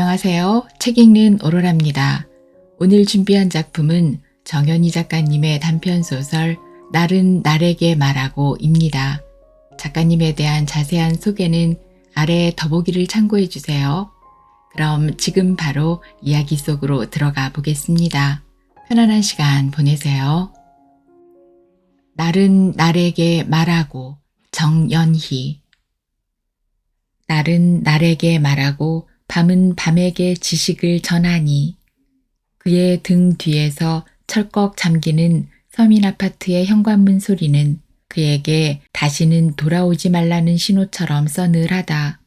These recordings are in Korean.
안녕하세요. 책 읽는 오로라입니다. 오늘 준비한 작품은 정연희 작가님의 단편소설 날은 날에게 말하고입니다. 작가님에 대한 자세한 소개는 아래 더보기를 참고해 주세요. 그럼 지금 바로 이야기 속으로 들어가 보겠습니다. 편안한 시간 보내세요. 날은 날에게 말하고 정연희. 날은 날에게 말하고 밤은 밤에게 지식을 전하니. 그의 등 뒤에서 철컥 잠기는 서민 아파트의 현관문 소리는 그에게 다시는 돌아오지 말라는 신호처럼 서늘하다.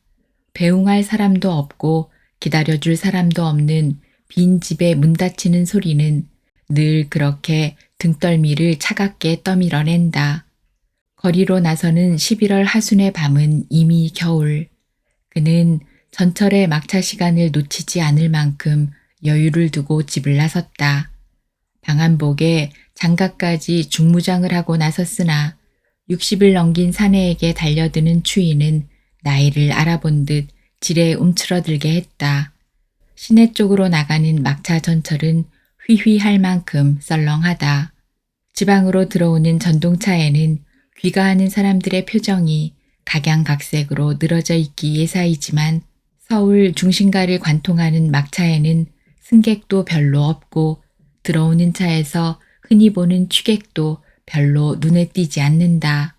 배웅할 사람도 없고 기다려줄 사람도 없는 빈 집에 문 닫히는 소리는 늘 그렇게 등떨미를 차갑게 떠밀어낸다. 거리로 나서는 11월 하순의 밤은 이미 겨울. 그는 전철의 막차 시간을 놓치지 않을 만큼 여유를 두고 집을 나섰다. 방한복에 장갑까지 중무장을 하고 나섰으나 60을 넘긴 사내에게 달려드는 추위는 나이를 알아본 듯 지레 움츠러들게 했다. 시내 쪽으로 나가는 막차 전철은 휘휘할 만큼 썰렁하다. 지방으로 들어오는 전동차에는 귀가하는 사람들의 표정이 각양각색으로 늘어져 있기 예사이지만 서울 중심가를 관통하는 막차에는 승객도 별로 없고 들어오는 차에서 흔히 보는 취객도 별로 눈에 띄지 않는다.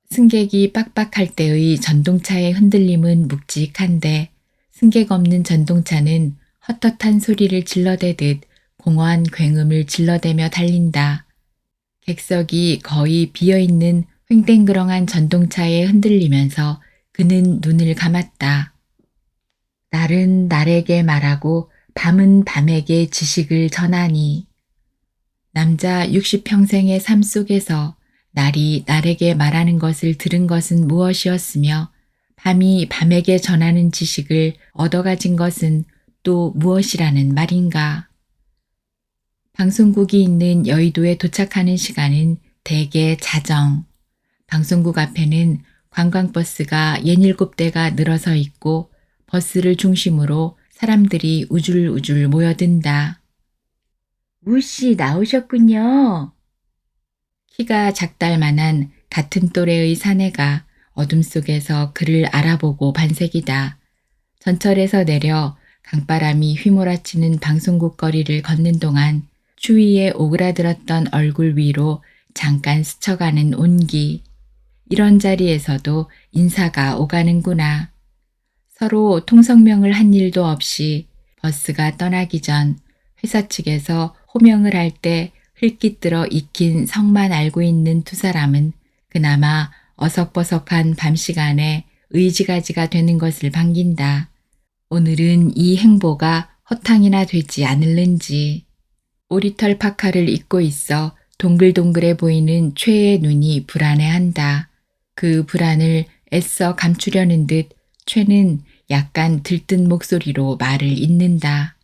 승객이 빡빡할 때의 전동차의 흔들림은 묵직한데 승객 없는 전동차는 헛헛한 소리를 질러대듯 공허한 굉음을 질러대며 달린다. 객석이 거의 비어있는 횡댕그렁한 전동차에 흔들리면서 그는 눈을 감았다. 날은 날에게 말하고 밤은 밤에게 지식을 전하니. 남자 60평생의 삶 속에서 날이 날에게 말하는 것을 들은 것은 무엇이었으며 밤이 밤에게 전하는 지식을 얻어가진 것은 또 무엇이라는 말인가. 방송국이 있는 여의도에 도착하는 시간은 대개 자정. 방송국 앞에는 관광버스가 67대가 늘어서 있고 버스를 중심으로 사람들이 우줄우줄 모여든다. 무씨 나오셨군요. 키가 작달만한 같은 또래의 사내가 어둠 속에서 그를 알아보고 반색이다. 전철에서 내려 강바람이 휘몰아치는 방송국 거리를 걷는 동안 추위에 오그라들었던 얼굴 위로 잠깐 스쳐가는 온기. 이런 자리에서도 인사가 오가는구나. 서로 통성명을 한 일도 없이 버스가 떠나기 전 회사 측에서 호명을 할 때 흘깃들어 익힌 성만 알고 있는 두 사람은 그나마 어석버석한 밤 시간에 의지가지가 되는 것을 반긴다. 오늘은 이 행보가 허탕이나 되지 않을는지. 오리털 파카를 입고 있어 동글동글해 보이는 최의 눈이 불안해한다. 그 불안을 애써 감추려는 듯 최는 약간 들뜬 목소리로 말을 잇는다.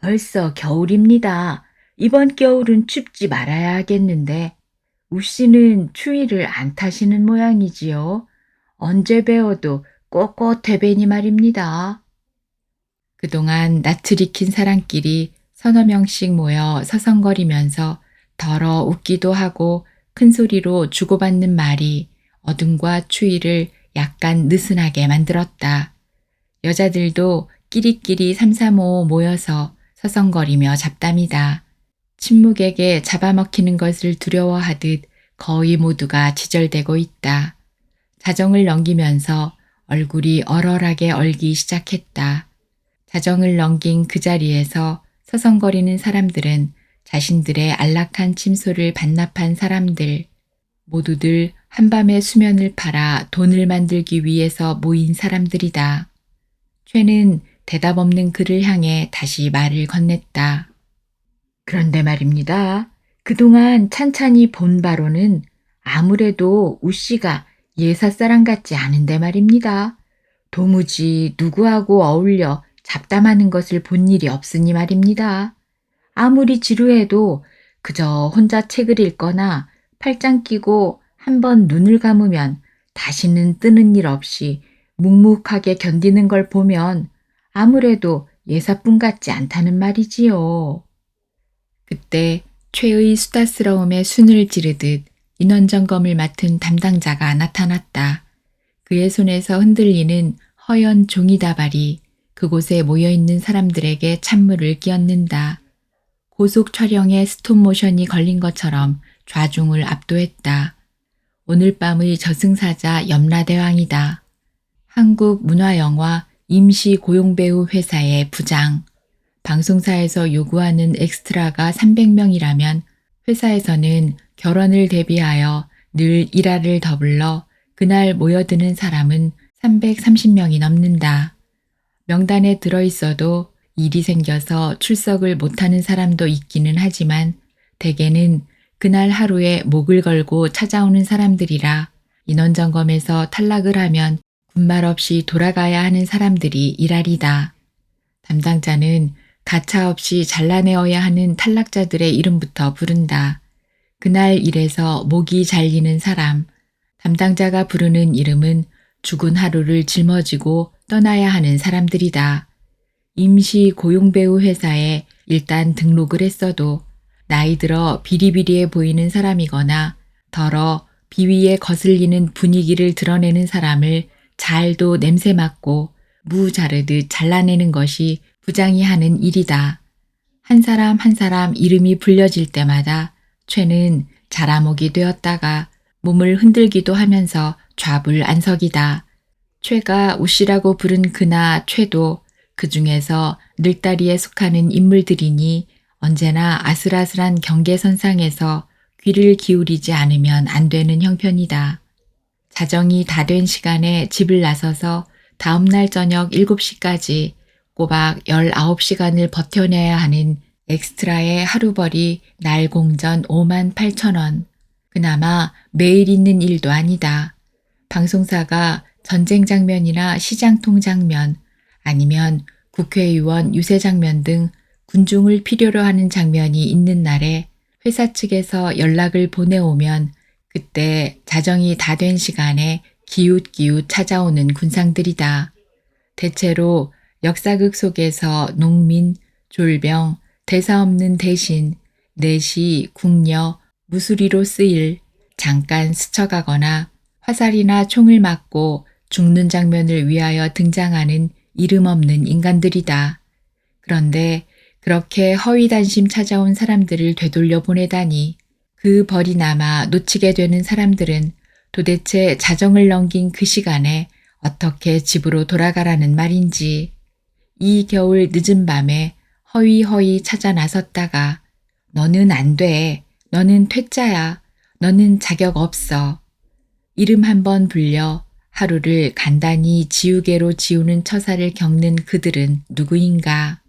벌써 겨울입니다. 이번 겨울은 춥지 말아야 하겠는데 우씨는 추위를 안 타시는 모양이지요. 언제 배워도 꼿꼿해 뵈니 말입니다. 그동안 낯을 익힌 사람끼리 서너 명씩 모여 서성거리면서 덜어 웃기도 하고 큰 소리로 주고받는 말이 어둠과 추위를 약간 느슨하게 만들었다. 여자들도 끼리끼리 삼삼오오 모여서 서성거리며 잡담이다. 침묵에게 잡아먹히는 것을 두려워하듯 거의 모두가 지절대고 있다. 자정을 넘기면서 얼굴이 얼얼하게 얼기 시작했다. 자정을 넘긴 그 자리에서 서성거리는 사람들은 자신들의 안락한 침소를 반납한 사람들, 모두들 한밤의 수면을 팔아 돈을 만들기 위해서 모인 사람들이다. 최는 대답 없는 그를 향해 다시 말을 건넸다. 그런데 말입니다. 그동안 찬찬히 본 바로는 아무래도 우씨가 예사사람 같지 않은데 말입니다. 도무지 누구하고 어울려 잡담하는 것을 본 일이 없으니 말입니다. 아무리 지루해도 그저 혼자 책을 읽거나 팔짱 끼고 한번 눈을 감으면 다시는 뜨는 일 없이 묵묵하게 견디는 걸 보면 아무래도 예사뿐 같지 않다는 말이지요. 그때 최의 수다스러움에 순을 지르듯 인원점검을 맡은 담당자가 나타났다. 그의 손에서 흔들리는 허연 종이다발이 그곳에 모여있는 사람들에게 찬물을 끼얹는다. 고속 촬영에 스톱모션이 걸린 것처럼 좌중을 압도했다. 오늘 밤의 저승사자 염라대왕이다. 한국문화영화 임시고용배우 회사의 부장. 방송사에서 요구하는 엑스트라가 300명이라면 회사에서는 결혼을 대비하여 늘 일화를 더불러 그날 모여드는 사람은 330명이 넘는다. 명단에 들어있어도 일이 생겨서 출석을 못하는 사람도 있기는 하지만 대개는 그날 하루에 목을 걸고 찾아오는 사람들이라 인원점검에서 탈락을 하면 군말 없이 돌아가야 하는 사람들이 일할이다. 담당자는 가차없이 잘라내어야 하는 탈락자들의 이름부터 부른다. 그날 일에서 목이 잘리는 사람, 담당자가 부르는 이름은 죽은 하루를 짊어지고 떠나야 하는 사람들이다. 임시 고용배우 회사에 일단 등록을 했어도 나이 들어 비리비리해 보이는 사람이거나 덜어 비위에 거슬리는 분위기를 드러내는 사람을 잘도 냄새 맡고 무 자르듯 잘라내는 것이 부장이 하는 일이다. 한 사람 한 사람 이름이 불려질 때마다 최는 자라목이 되었다가 몸을 흔들기도 하면서 좌불안석이다. 최가 우씨라고 부른 그나 최도 그 중에서 늘다리에 속하는 인물들이니 언제나 아슬아슬한 경계선상에서 귀를 기울이지 않으면 안 되는 형편이다. 자정이 다 된 시간에 집을 나서서 다음날 저녁 7시까지 꼬박 19시간을 버텨내야 하는 엑스트라의 하루벌이 날 공전 58,000원. 그나마 매일 있는 일도 아니다. 방송사가 전쟁 장면이나 시장통 장면 아니면 국회의원 유세 장면 등 군중을 필요로 하는 장면이 있는 날에 회사 측에서 연락을 보내오면 그때 자정이 다 된 시간에 기웃기웃 찾아오는 군상들이다. 대체로 역사극 속에서 농민, 졸병, 대사 없는 대신, 내시, 궁녀, 무수리로 쓰일, 잠깐 스쳐가거나 화살이나 총을 맞고 죽는 장면을 위하여 등장하는 이름 없는 인간들이다. 그런데 그렇게 허위단심 찾아온 사람들을 되돌려 보내다니 그 벌이 남아 놓치게 되는 사람들은 도대체 자정을 넘긴 그 시간에 어떻게 집으로 돌아가라는 말인지. 이 겨울 늦은 밤에 허위허위 찾아 나섰다가 너는 안 돼. 너는 퇴짜야. 너는 자격 없어. 이름 한번 불려 하루를 간단히 지우개로 지우는 처사를 겪는 그들은 누구인가.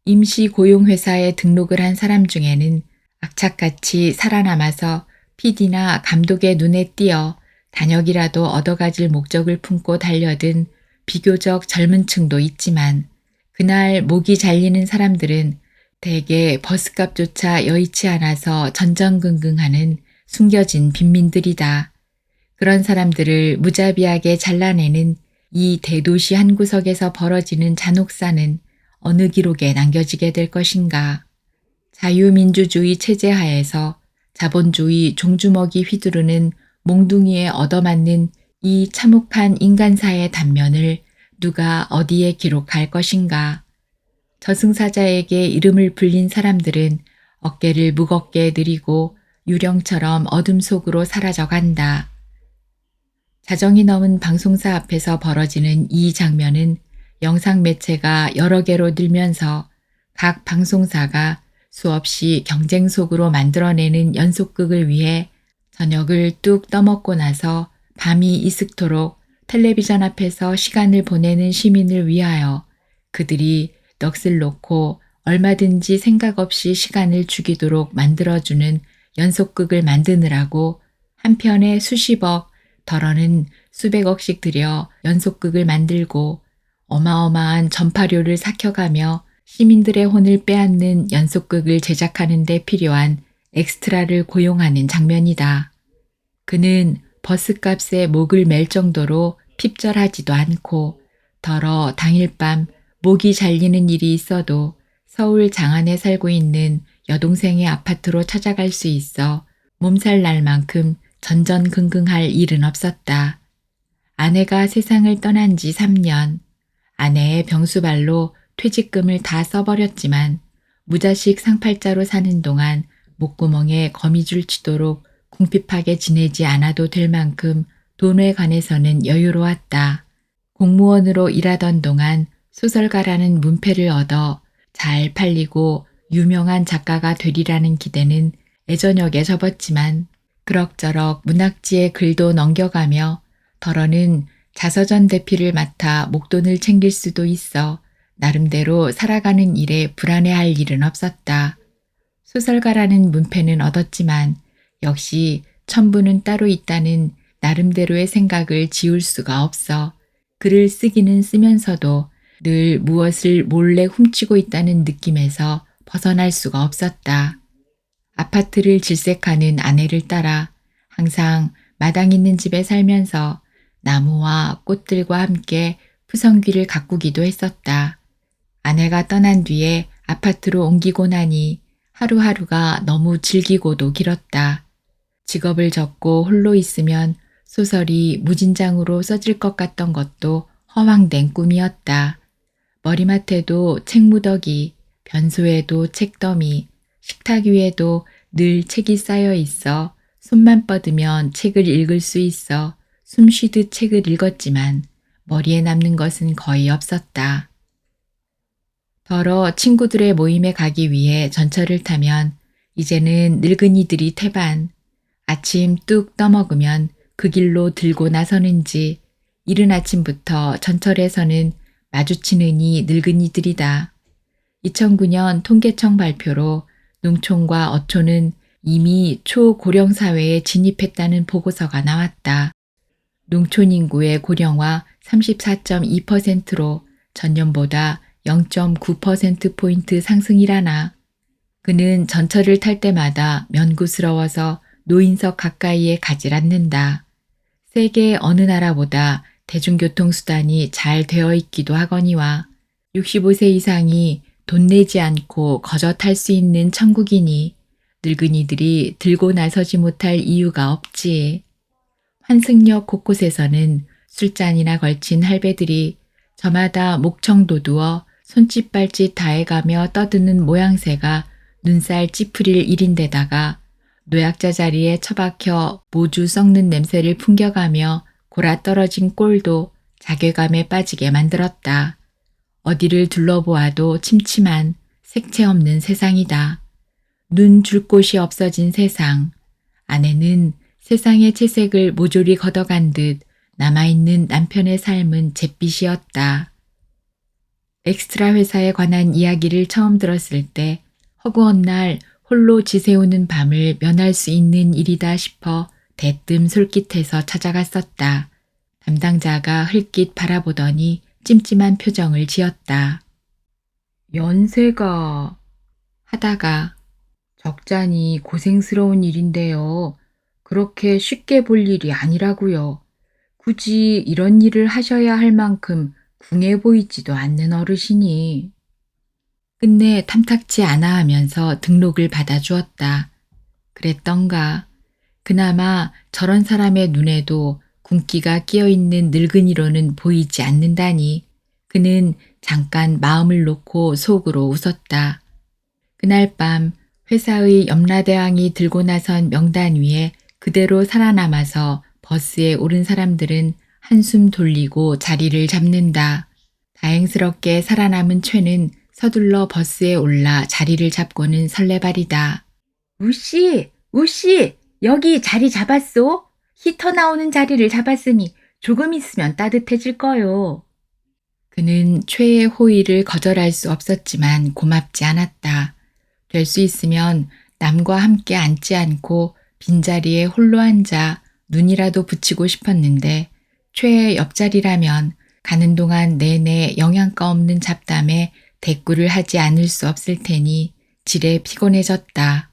임시고용회사에 등록을 한 사람 중에는 악착같이 살아남아서 PD나 감독의 눈에 띄어 단역이라도 얻어가질 목적을 품고 달려든 비교적 젊은 층도 있지만 그날 목이 잘리는 사람들은 대개 버스값조차 여의치 않아서 전전긍긍하는 숨겨진 빈민들이다. 그런 사람들을 무자비하게 잘라내는 이 대도시 한 구석에서 벌어지는 잔혹사는 어느 기록에 남겨지게 될 것인가. 자유민주주의 체제 하에서 자본주의 종주먹이 휘두르는 몽둥이에 얻어맞는 이 참혹한 인간사의 단면을 누가 어디에 기록할 것인가. 저승사자에게 이름을 불린 사람들은 어깨를 무겁게 들이고 유령처럼 어둠 속으로 사라져간다. 자정이 넘은 방송사 앞에서 벌어지는 이 장면은 영상 매체가 여러 개로 늘면서 각 방송사가 수없이 경쟁 속으로 만들어내는 연속극을 위해 저녁을 뚝 떠먹고 나서 밤이 이슥도록 텔레비전 앞에서 시간을 보내는 시민을 위하여 그들이 넋을 놓고 얼마든지 생각 없이 시간을 죽이도록 만들어주는 연속극을 만드느라고 한 편에 수십억, 덜어는 수백억씩 들여 연속극을 만들고 어마어마한 전파료를 삭혀가며 시민들의 혼을 빼앗는 연속극을 제작하는 데 필요한 엑스트라를 고용하는 장면이다. 그는 버스값에 목을 맬 정도로 핍절하지도 않고 덜어 당일 밤 목이 잘리는 일이 있어도 서울 장안에 살고 있는 여동생의 아파트로 찾아갈 수 있어 몸살 날 만큼 전전긍긍할 일은 없었다. 아내가 세상을 떠난 지 3년, 아내의 병수발로 퇴직금을 다 써버렸지만 무자식 상팔자로 사는 동안 목구멍에 거미줄 치도록 궁핍하게 지내지 않아도 될 만큼 돈에 관해서는 여유로웠다. 공무원으로 일하던 동안 소설가라는 문패를 얻어 잘 팔리고 유명한 작가가 되리라는 기대는 애저녁에 접었지만 그럭저럭 문학지의 글도 넘겨가며 덜어는 자서전 대필을 맡아 목돈을 챙길 수도 있어 나름대로 살아가는 일에 불안해할 일은 없었다. 소설가라는 문패는 얻었지만 역시 천부는 따로 있다는 나름대로의 생각을 지울 수가 없어 글을 쓰기는 쓰면서도 늘 무엇을 몰래 훔치고 있다는 느낌에서 벗어날 수가 없었다. 아파트를 질색하는 아내를 따라 항상 마당 있는 집에 살면서 나무와 꽃들과 함께 푸성귀를 가꾸기도 했었다. 아내가 떠난 뒤에 아파트로 옮기고 나니 하루하루가 너무 질기고도 길었다. 직업을 접고 홀로 있으면 소설이 무진장으로 써질 것 같던 것도 허황된 꿈이었다. 머리맡에도 책무더기, 변소에도 책더미, 식탁 위에도 늘 책이 쌓여 있어 손만 뻗으면 책을 읽을 수 있어 숨 쉬듯 책을 읽었지만 머리에 남는 것은 거의 없었다. 더러 친구들의 모임에 가기 위해 전철을 타면 이제는 늙은이들이 태반, 아침 뚝 떠먹으면 그 길로 들고 나서는지 이른 아침부터 전철에서는 마주치는 늙은이들이다. 2009년 통계청 발표로 농촌과 어촌은 이미 초고령 사회에 진입했다는 보고서가 나왔다. 농촌 인구의 고령화 34.2%로 전년보다 0.9%포인트 상승이라나. 그는 전철을 탈 때마다 면구스러워서 노인석 가까이에 가질 않는다. 세계 어느 나라보다 대중교통수단이 잘 되어 있기도 하거니와 65세 이상이 돈 내지 않고 거저 탈 수 있는 천국이니 늙은이들이 들고 나서지 못할 이유가 없지. 환승역 곳곳에서는 술잔이나 걸친 할배들이 저마다 목청 도두어 손짓 발짓 다해가며 떠드는 모양새가 눈살 찌푸릴 일인데다가 노약자 자리에 처박혀 모주 썩는 냄새를 풍겨가며 골아 떨어진 꼴도 자괴감에 빠지게 만들었다. 어디를 둘러보아도 침침한 색채 없는 세상이다. 눈 줄 곳이 없어진 세상. 아내는 세상의 채색을 모조리 걷어간 듯 남아있는 남편의 삶은 잿빛이었다. 엑스트라 회사에 관한 이야기를 처음 들었을 때 허구한 날 홀로 지새우는 밤을 면할 수 있는 일이다 싶어 대뜸 솔깃해서 찾아갔었다. 담당자가 흘낏 바라보더니 찜찜한 표정을 지었다. 연세가 하다가 적잖이 고생스러운 일인데요. 그렇게 쉽게 볼 일이 아니라고요. 굳이 이런 일을 하셔야 할 만큼 궁해 보이지도 않는 어르신이. 끝내 탐탁치 않아 하면서 등록을 받아주었다. 그랬던가. 그나마 저런 사람의 눈에도 굶기가 끼어있는 늙은이로는 보이지 않는다니 그는 잠깐 마음을 놓고 속으로 웃었다. 그날 밤 회사의 염라대왕이 들고 나선 명단 위에 그대로 살아남아서 버스에 오른 사람들은 한숨 돌리고 자리를 잡는다. 다행스럽게 살아남은 최는 서둘러 버스에 올라 자리를 잡고는 설레발이다. 우씨! 우씨! 여기 자리 잡았소? 히터 나오는 자리를 잡았으니 조금 있으면 따뜻해질 거요. 그는 최의 호의를 거절할 수 없었지만 고맙지 않았다. 될 수 있으면 남과 함께 앉지 않고 빈자리에 홀로 앉아 눈이라도 붙이고 싶었는데 최의 옆자리라면 가는 동안 내내 영양가 없는 잡담에 대꾸를 하지 않을 수 없을 테니 지레 피곤해졌다.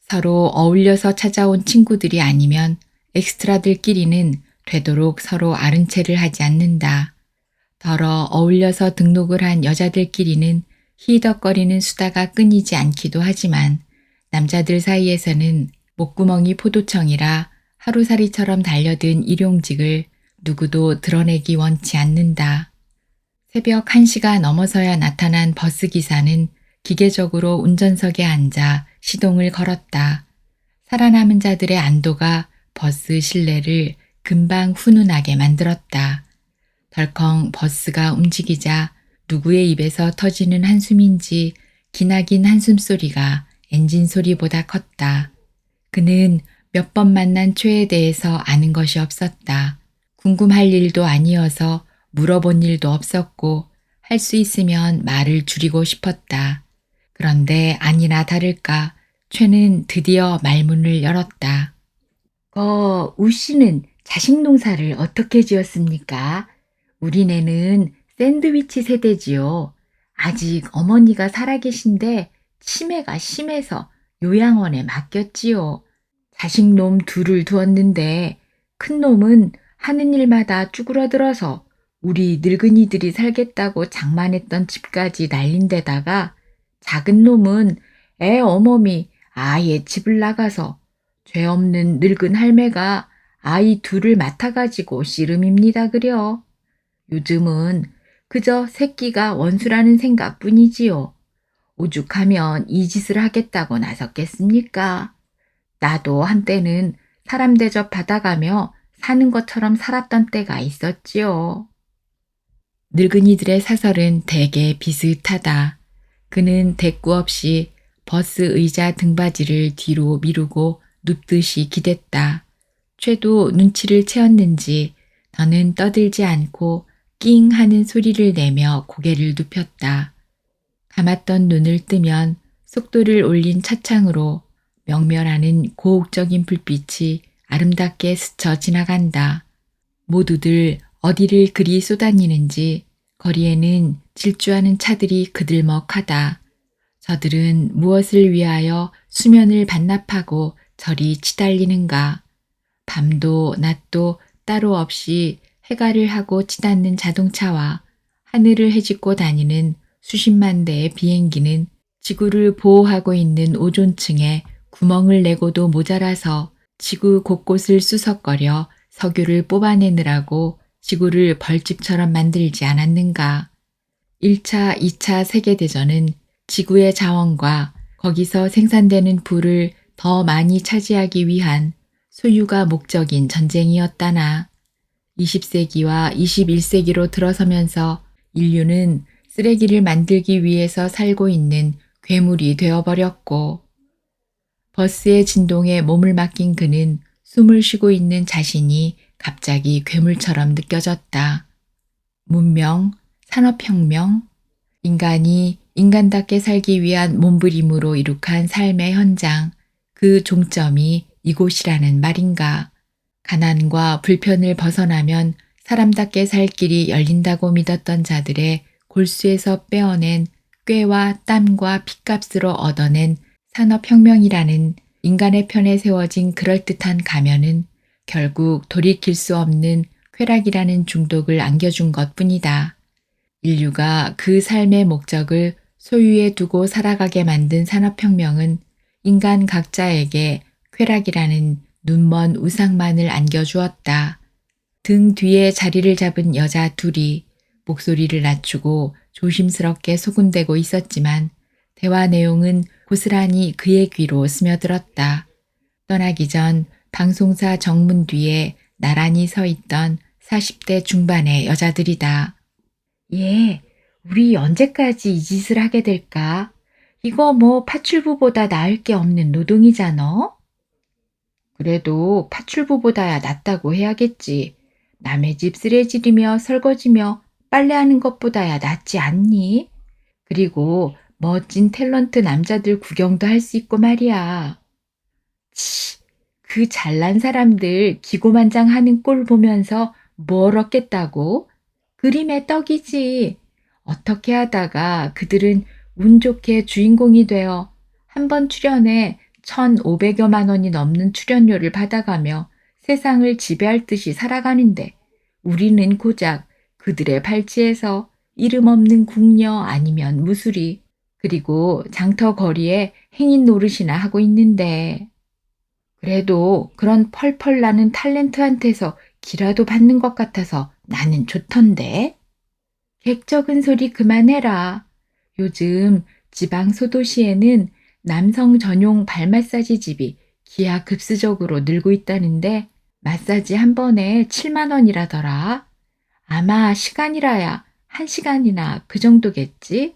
서로 어울려서 찾아온 친구들이 아니면 엑스트라들끼리는 되도록 서로 아른 체를 하지 않는다. 더러 어울려서 등록을 한 여자들끼리는 히덕거리는 수다가 끊이지 않기도 하지만 남자들 사이에서는 목구멍이 포도청이라 하루살이처럼 달려든 일용직을 누구도 드러내기 원치 않는다. 새벽 1시가 넘어서야 나타난 버스기사는 기계적으로 운전석에 앉아 시동을 걸었다. 살아남은 자들의 안도가 버스 실내를 금방 훈훈하게 만들었다. 덜컹 버스가 움직이자 누구의 입에서 터지는 한숨인지 기나긴 한숨소리가 엔진 소리보다 컸다. 그는 몇 번 만난 최에 대해서 아는 것이 없었다. 궁금할 일도 아니어서 물어본 일도 없었고 할 수 있으면 말을 줄이고 싶었다. 그런데 아니나 다를까 최는 드디어 말문을 열었다. 우씨는 자식 농사를 어떻게 지었습니까? 우리네는 샌드위치 세대지요. 아직 어머니가 살아계신데 치매가 심해서 요양원에 맡겼지요. 자식놈 둘을 두었는데 큰 놈은 하는 일마다 쭈그러들어서 우리 늙은이들이 살겠다고 장만했던 집까지 날린 데다가 작은 놈은 애 어머니 아예 집을 나가서 죄 없는 늙은 할매가 아이 둘을 맡아가지고 씨름입니다 그려. 요즘은 그저 새끼가 원수라는 생각뿐이지요. 오죽하면 이 짓을 하겠다고 나섰겠습니까? 나도 한때는 사람 대접 받아가며 사는 것처럼 살았던 때가 있었지요. 늙은이들의 사설은 대개 비슷하다. 그는 대꾸 없이 버스 의자 등받이를 뒤로 미루고 눕듯이 기댔다. 최도 눈치를 채었는지 더는 떠들지 않고 낑 하는 소리를 내며 고개를 눕혔다. 감았던 눈을 뜨면 속도를 올린 차창으로 명멸하는 고혹적인 불빛이 아름답게 스쳐 지나간다. 모두들 어디를 그리 쏘다니는지 거리에는 질주하는 차들이 그들먹하다. 저들은 무엇을 위하여 수면을 반납하고 저리 치달리는가. 밤도 낮도 따로 없이 해가를 하고 치닫는 자동차와 하늘을 헤집고 다니는 수십만 대의 비행기는 지구를 보호하고 있는 오존층에 구멍을 내고도 모자라서 지구 곳곳을 수석거려 석유를 뽑아내느라고 지구를 벌집처럼 만들지 않았는가. 1차, 2차 세계대전은 지구의 자원과 거기서 생산되는 부를 더 많이 차지하기 위한 소유가 목적인 전쟁이었다나. 20세기와 21세기로 들어서면서 인류는 쓰레기를 만들기 위해서 살고 있는 괴물이 되어버렸고 버스의 진동에 몸을 맡긴 그는 숨을 쉬고 있는 자신이 갑자기 괴물처럼 느껴졌다. 문명, 산업혁명, 인간이 인간답게 살기 위한 몸부림으로 이룩한 삶의 현장, 그 종점이 이곳이라는 말인가. 가난과 불편을 벗어나면 사람답게 살 길이 열린다고 믿었던 자들의 골수에서 빼어낸 꾀와 땀과 피값으로 얻어낸 산업혁명이라는 인간의 편에 세워진 그럴듯한 가면은 결국 돌이킬 수 없는 쾌락이라는 중독을 안겨준 것뿐이다. 인류가 그 삶의 목적을 소유에 두고 살아가게 만든 산업혁명은 인간 각자에게 쾌락이라는 눈먼 우상만을 안겨주었다. 등 뒤에 자리를 잡은 여자 둘이 목소리를 낮추고 조심스럽게 소곤대고 있었지만 대화 내용은 고스란히 그의 귀로 스며들었다. 떠나기 전 방송사 정문 뒤에 나란히 서 있던 40대 중반의 여자들이다. 예, 우리 언제까지 이 짓을 하게 될까? 이거 뭐 파출부보다 나을 게 없는 노동이잖아? 그래도 파출부보다야 낫다고 해야겠지. 남의 집 쓰레기리며 설거지며 빨래하는 것보다야 낫지 않니? 그리고 멋진 탤런트 남자들 구경도 할 수 있고 말이야. 치, 그 잘난 사람들 기고만장하는 꼴 보면서 뭘 얻겠다고? 그림의 떡이지. 어떻게 하다가 그들은 운 좋게 주인공이 되어 한 번 출연에 1,500여만 원이 넘는 출연료를 받아가며 세상을 지배할 듯이 살아가는데 우리는 고작 그들의 팔찌에서 이름 없는 궁녀 아니면 무수리, 그리고 장터 거리에 행인 노릇이나 하고 있는데 그래도 그런 펄펄 나는 탤런트한테서 기라도 받는 것 같아서 나는 좋던데. 객적은 소리 그만해라. 요즘 지방 소도시에는 남성 전용 발 마사지 집이 기하급수적으로 늘고 있다는데 마사지 한 번에 7만 원이라더라. 아마 시간이라야 1시간이나 그 정도겠지?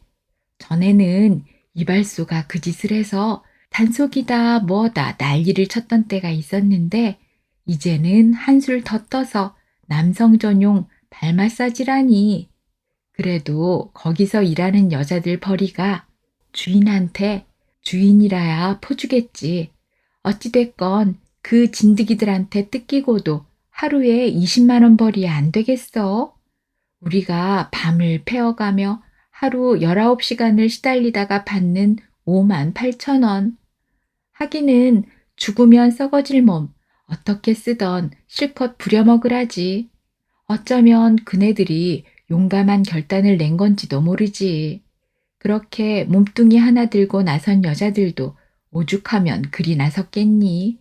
전에는 이발소가 그 짓을 해서 단속이다 뭐다 난리를 쳤던 때가 있었는데 이제는 한술 더 떠서 남성 전용 발 마사지라니. 그래도 거기서 일하는 여자들 벌이가 주인한테 주인이라야 포주겠지. 어찌됐건 그 진드기들한테 뜯기고도 하루에 20만 원 벌이야 안 되겠어? 우리가 밤을 패어가며 하루 19시간을 시달리다가 받는 5만 8천 원. 하기는 죽으면 썩어질 몸 어떻게 쓰던 실컷 부려먹으라지. 어쩌면 그네들이 용감한 결단을 낸 건지도 모르지. 그렇게 몸뚱이 하나 들고 나선 여자들도 오죽하면 그리 나섰겠니?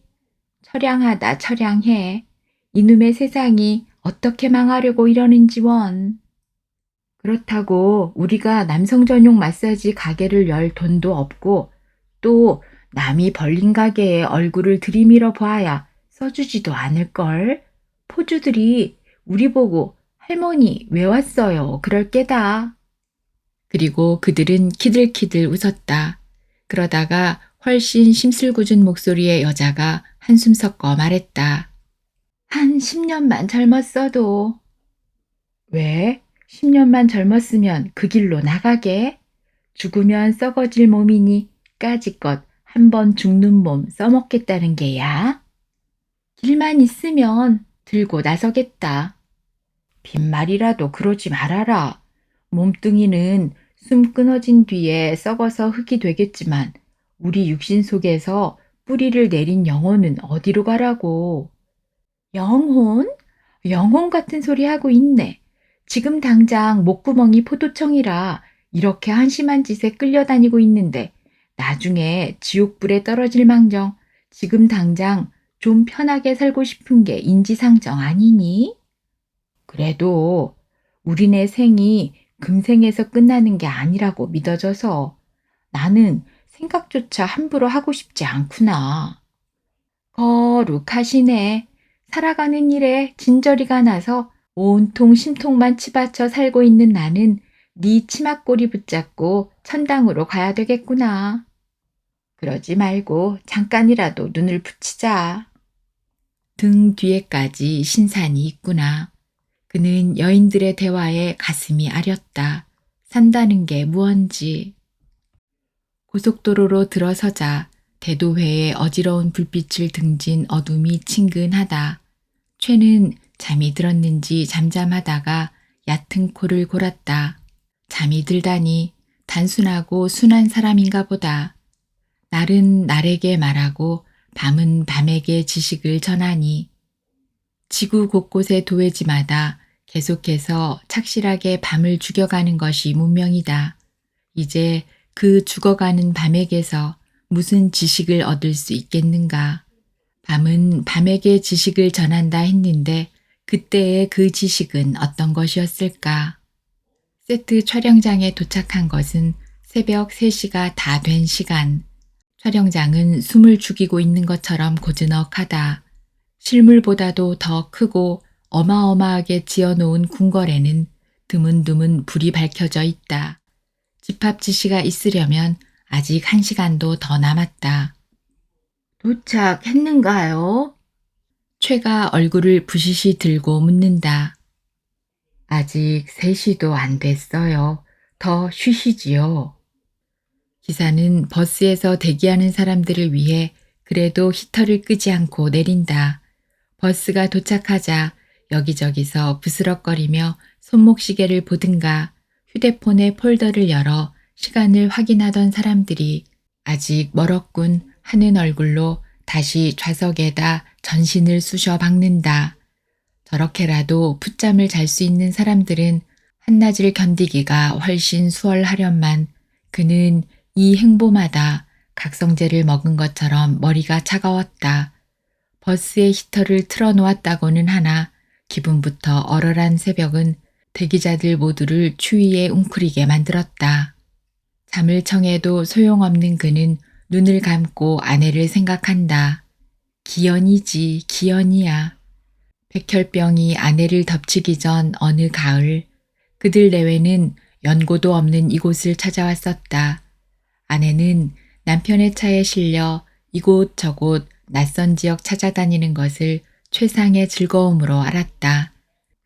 처량하다 처량해. 이놈의 세상이 어떻게 망하려고 이러는지 원. 그렇다고 우리가 남성 전용 마사지 가게를 열 돈도 없고 또 남이 벌린 가게에 얼굴을 들이밀어 봐야 써주지도 않을걸. 포주들이 우리 보고 할머니 왜 왔어요? 그럴 게다. 그리고 그들은 키들키들 웃었다. 그러다가 훨씬 심술궂은 목소리의 여자가 한숨 섞어 말했다. 한 10년만 젊었어도. 왜? 10년만 젊었으면 그 길로 나가게? 죽으면 썩어질 몸이니 까짓것 한 번 죽는 몸 써먹겠다는 게야? 길만 있으면 들고 나서겠다. 빈말이라도 그러지 말아라. 몸뚱이는 숨 끊어진 뒤에 썩어서 흙이 되겠지만 우리 육신 속에서 뿌리를 내린 영혼은 어디로 가라고. 영혼? 영혼 같은 소리 하고 있네. 지금 당장 목구멍이 포도청이라 이렇게 한심한 짓에 끌려다니고 있는데 나중에 지옥불에 떨어질 망정 지금 당장 좀 편하게 살고 싶은 게 인지상정 아니니? 그래도 우리네 생이 금생에서 끝나는 게 아니라고 믿어져서 나는 생각조차 함부로 하고 싶지 않구나. 거룩하시네. 살아가는 일에 진저리가 나서 온통 심통만 치받쳐 살고 있는 나는 네 치맛꼬리 붙잡고 천당으로 가야 되겠구나. 그러지 말고 잠깐이라도 눈을 붙이자. 등 뒤에까지 신산이 있구나. 그는 여인들의 대화에 가슴이 아렸다. 산다는 게 무언지. 고속도로로 들어서자 대도회의 어지러운 불빛을 등진 어둠이 친근하다. 최는 잠이 들었는지 잠잠하다가 얕은 코를 골았다. 잠이 들다니 단순하고 순한 사람인가 보다. 날은 날에게 말하고 밤은 밤에게 지식을 전하니 지구 곳곳의 도회지마다 계속해서 착실하게 밤을 죽여가는 것이 문명이다. 이제 그 죽어가는 밤에게서 무슨 지식을 얻을 수 있겠는가. 밤은 밤에게 지식을 전한다 했는데 그때의 그 지식은 어떤 것이었을까. 세트 촬영장에 도착한 것은 새벽 3시가 다 된 시간. 촬영장은 숨을 죽이고 있는 것처럼 고즈넉하다. 실물보다도 더 크고 어마어마하게 지어놓은 궁궐에는 드문드문 불이 밝혀져 있다. 집합 지시가 있으려면 아직 1시간도 더 남았다. 도착했는가요? 최가 얼굴을 부시시 들고 묻는다. 아직 3시도 안 됐어요. 더 쉬시지요. 기사는 버스에서 대기하는 사람들을 위해 그래도 히터를 끄지 않고 내린다. 버스가 도착하자 여기저기서 부스럭거리며 손목시계를 보든가 휴대폰의 폴더를 열어 시간을 확인하던 사람들이 아직 멀었군 하는 얼굴로 다시 좌석에다 전신을 쑤셔 박는다. 저렇게라도 풋잠을 잘 수 있는 사람들은 한낮을 견디기가 훨씬 수월하련만 그는 이 행보마다 각성제를 먹은 것처럼 머리가 차가웠다. 버스의 히터를 틀어놓았다고는 하나 기분부터 얼얼한 새벽은 대기자들 모두를 추위에 웅크리게 만들었다. 잠을 청해도 소용없는 그는 눈을 감고 아내를 생각한다. 기연이지, 기연이야. 백혈병이 아내를 덮치기 전 어느 가을, 그들 내외는 연고도 없는 이곳을 찾아왔었다. 아내는 남편의 차에 실려 이곳저곳 낯선 지역 찾아다니는 것을 최상의 즐거움으로 알았다.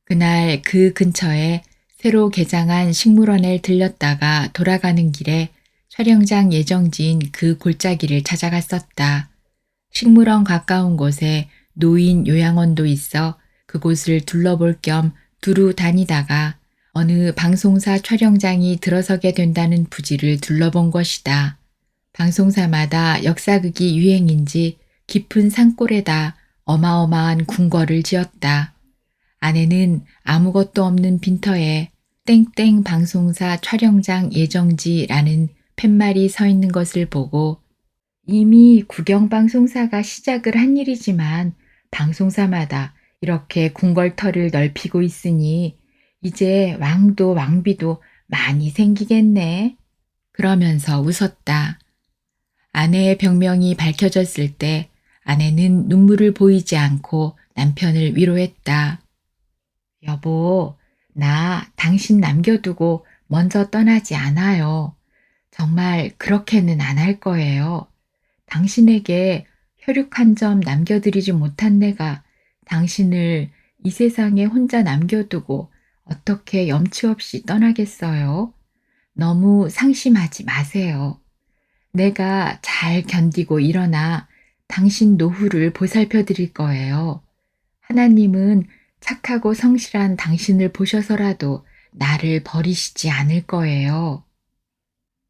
그날 그 근처에 새로 개장한 식물원에 들렸다가 돌아가는 길에 촬영장 예정지인 그 골짜기를 찾아갔었다. 식물원 가까운 곳에 노인 요양원도 있어 그곳을 둘러볼 겸 두루 다니다가 어느 방송사 촬영장이 들어서게 된다는 부지를 둘러본 것이다. 방송사마다 역사극이 유행인지 깊은 산골에다 어마어마한 궁궐을 지었다. 아내는 아무것도 없는 빈터에 땡땡 방송사 촬영장 예정지라는 팻말이 서 있는 것을 보고 이미 국영방송사가 시작을 한 일이지만 방송사마다 이렇게 궁궐터를 넓히고 있으니 이제 왕도 왕비도 많이 생기겠네. 그러면서 웃었다. 아내의 병명이 밝혀졌을 때 아내는 눈물을 보이지 않고 남편을 위로했다. 여보, 나 당신 남겨두고 먼저 떠나지 않아요. 정말 그렇게는 안 할 거예요. 당신에게 혈육 한 점 남겨드리지 못한 내가 당신을 이 세상에 혼자 남겨두고 어떻게 염치 없이 떠나겠어요? 너무 상심하지 마세요. 내가 잘 견디고 일어나 당신 노후를 보살펴 드릴 거예요. 하나님은 착하고 성실한 당신을 보셔서라도 나를 버리시지 않을 거예요.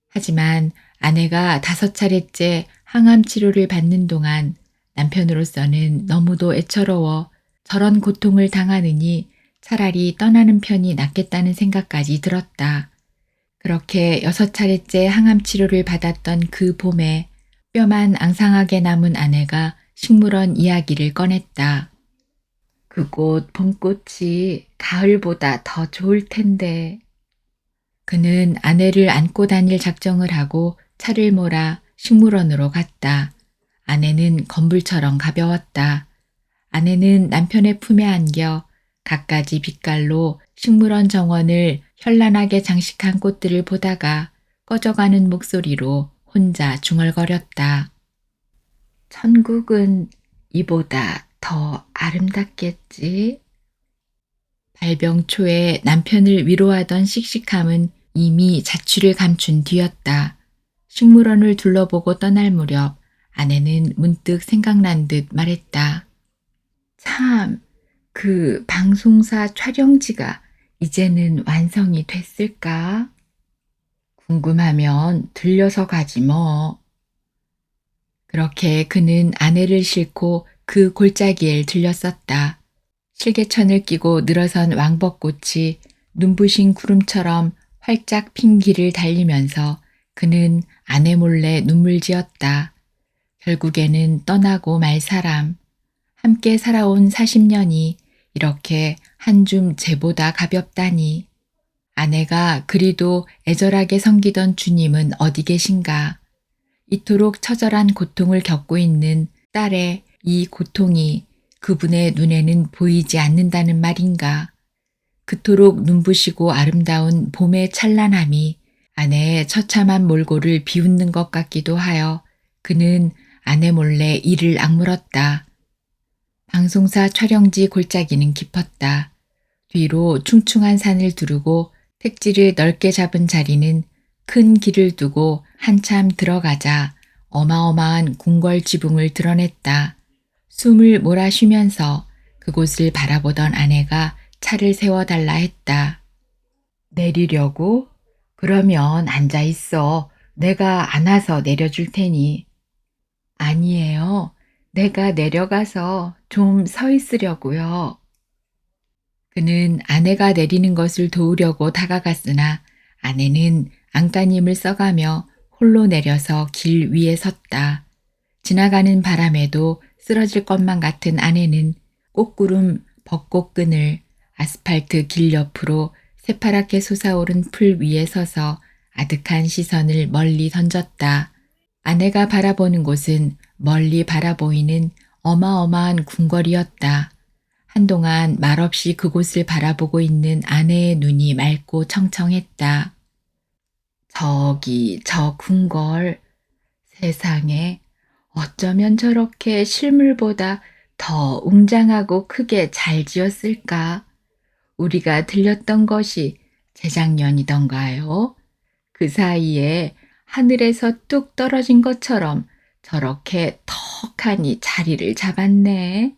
하지만 아내가 5차례째 항암 치료를 받는 동안 남편으로서는 너무도 애처로워 저런 고통을 당하느니 차라리 떠나는 편이 낫겠다는 생각까지 들었다. 그렇게 6차례째 항암 치료를 받았던 그 봄에 뼈만 앙상하게 남은 아내가 식물원 이야기를 꺼냈다. 그곳 봄꽃이 가을보다 더 좋을 텐데. 그는 아내를 안고 다닐 작정을 하고 차를 몰아 식물원으로 갔다. 아내는 건불처럼 가벼웠다. 아내는 남편의 품에 안겨 갖가지 빛깔로 식물원 정원을 현란하게 장식한 꽃들을 보다가 꺼져가는 목소리로 혼자 중얼거렸다. 천국은 이보다 더 아름답겠지? 발병 초에 남편을 위로하던 씩씩함은 이미 자취를 감춘 뒤였다. 식물원을 둘러보고 떠날 무렵 아내는 문득 생각난 듯 말했다. 참, 그 방송사 촬영지가 이제는 완성이 됐을까? 궁금하면 들려서 가지 뭐. 그렇게 그는 아내를 싣고 그 골짜기에 들렸었다. 실개천을 끼고 늘어선 왕벚꽃이 눈부신 구름처럼 활짝 핀 길을 달리면서 그는 아내 몰래 눈물 지었다. 결국에는 떠나고 말 사람. 함께 살아온 40년이 이렇게 한 줌 재보다 가볍다니. 아내가 그리도 애절하게 섬기던 주님은 어디 계신가. 이토록 처절한 고통을 겪고 있는 딸의 이 고통이 그분의 눈에는 보이지 않는다는 말인가. 그토록 눈부시고 아름다운 봄의 찬란함이 아내의 처참한 몰골을 비웃는 것 같기도 하여 그는 아내 몰래 이를 악물었다. 방송사 촬영지 골짜기는 깊었다. 뒤로 충충한 산을 두르고 택지를 넓게 잡은 자리는 큰 길을 두고 한참 들어가자 어마어마한 궁궐 지붕을 드러냈다. 숨을 몰아쉬면서 그곳을 바라보던 아내가 차를 세워달라 했다. 내리려고? 그러면 앉아 있어. 내가 안아서 내려줄 테니. 아니에요. 내가 내려가서 좀 서 있으려고요. 그는 아내가 내리는 것을 도우려고 다가갔으나 아내는 안간힘을 써가며 홀로 내려서 길 위에 섰다. 지나가는 바람에도 쓰러질 것만 같은 아내는 꽃구름 벚꽃끈을 아스팔트 길 옆으로 새파랗게 솟아오른 풀 위에 서서 아득한 시선을 멀리 던졌다. 아내가 바라보는 곳은 멀리 바라보이는 어마어마한 궁궐이었다. 한동안 말없이 그곳을 바라보고 있는 아내의 눈이 맑고 청청했다. 저기 저 궁궐, 세상에 어쩌면 저렇게 실물보다 더 웅장하고 크게 잘 지었을까? 우리가 들렸던 것이 재작년이던가요? 그 사이에 하늘에서 뚝 떨어진 것처럼 저렇게 턱하니 자리를 잡았네.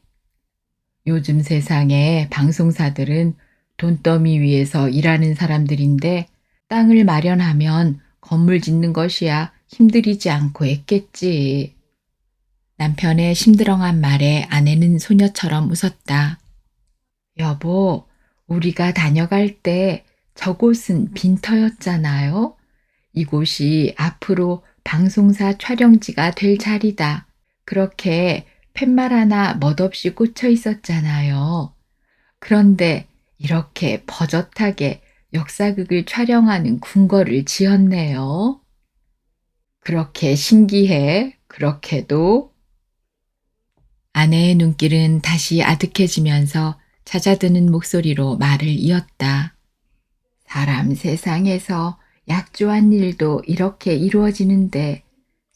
요즘 세상에 방송사들은 돈더미 위에서 일하는 사람들인데 땅을 마련하면 건물 짓는 것이야 힘들이지 않고 했겠지. 남편의 심드렁한 말에 아내는 소녀처럼 웃었다. 여보, 우리가 다녀갈 때 저곳은 빈터였잖아요. 이곳이 앞으로 방송사 촬영지가 될 자리다. 그렇게 팻말 하나 멋없이 꽂혀 있었잖아요. 그런데 이렇게 버젓하게 역사극을 촬영하는 궁궐을 지었네요. 그렇게 신기해. 그렇게도. 아내의 눈길은 다시 아득해지면서 잦아드는 목소리로 말을 이었다. 사람 세상에서 약조한 일도 이렇게 이루어지는데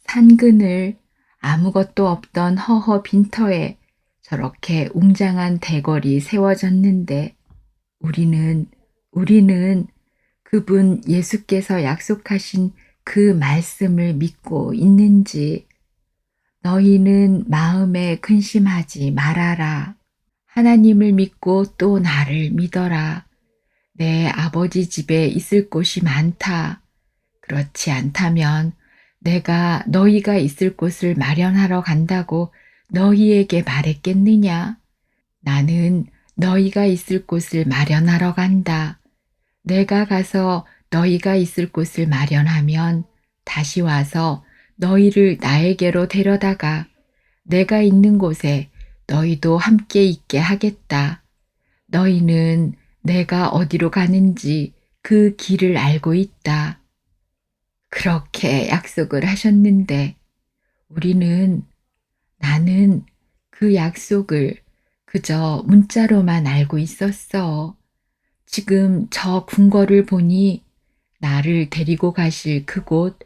산그늘 아무것도 없던 허허 빈터에 저렇게 웅장한 대궐이 세워졌는데 우리는 그분 예수께서 약속하신 그 말씀을 믿고 있는지 너희는 마음에 근심하지 말아라. 하나님을 믿고 또 나를 믿어라. 내 아버지 집에 있을 곳이 많다. 그렇지 않다면 내가 너희가 있을 곳을 마련하러 간다고 너희에게 말했겠느냐? 나는 너희가 있을 곳을 마련하러 간다. 내가 가서 너희가 있을 곳을 마련하면 다시 와서 너희를 나에게로 데려다가 내가 있는 곳에 너희도 함께 있게 하겠다. 너희는 내가 어디로 가는지 그 길을 알고 있다. 그렇게 약속을 하셨는데 나는 그 약속을 그저 문자로만 알고 있었어. 지금 저 궁궐을 보니 나를 데리고 가실 그곳,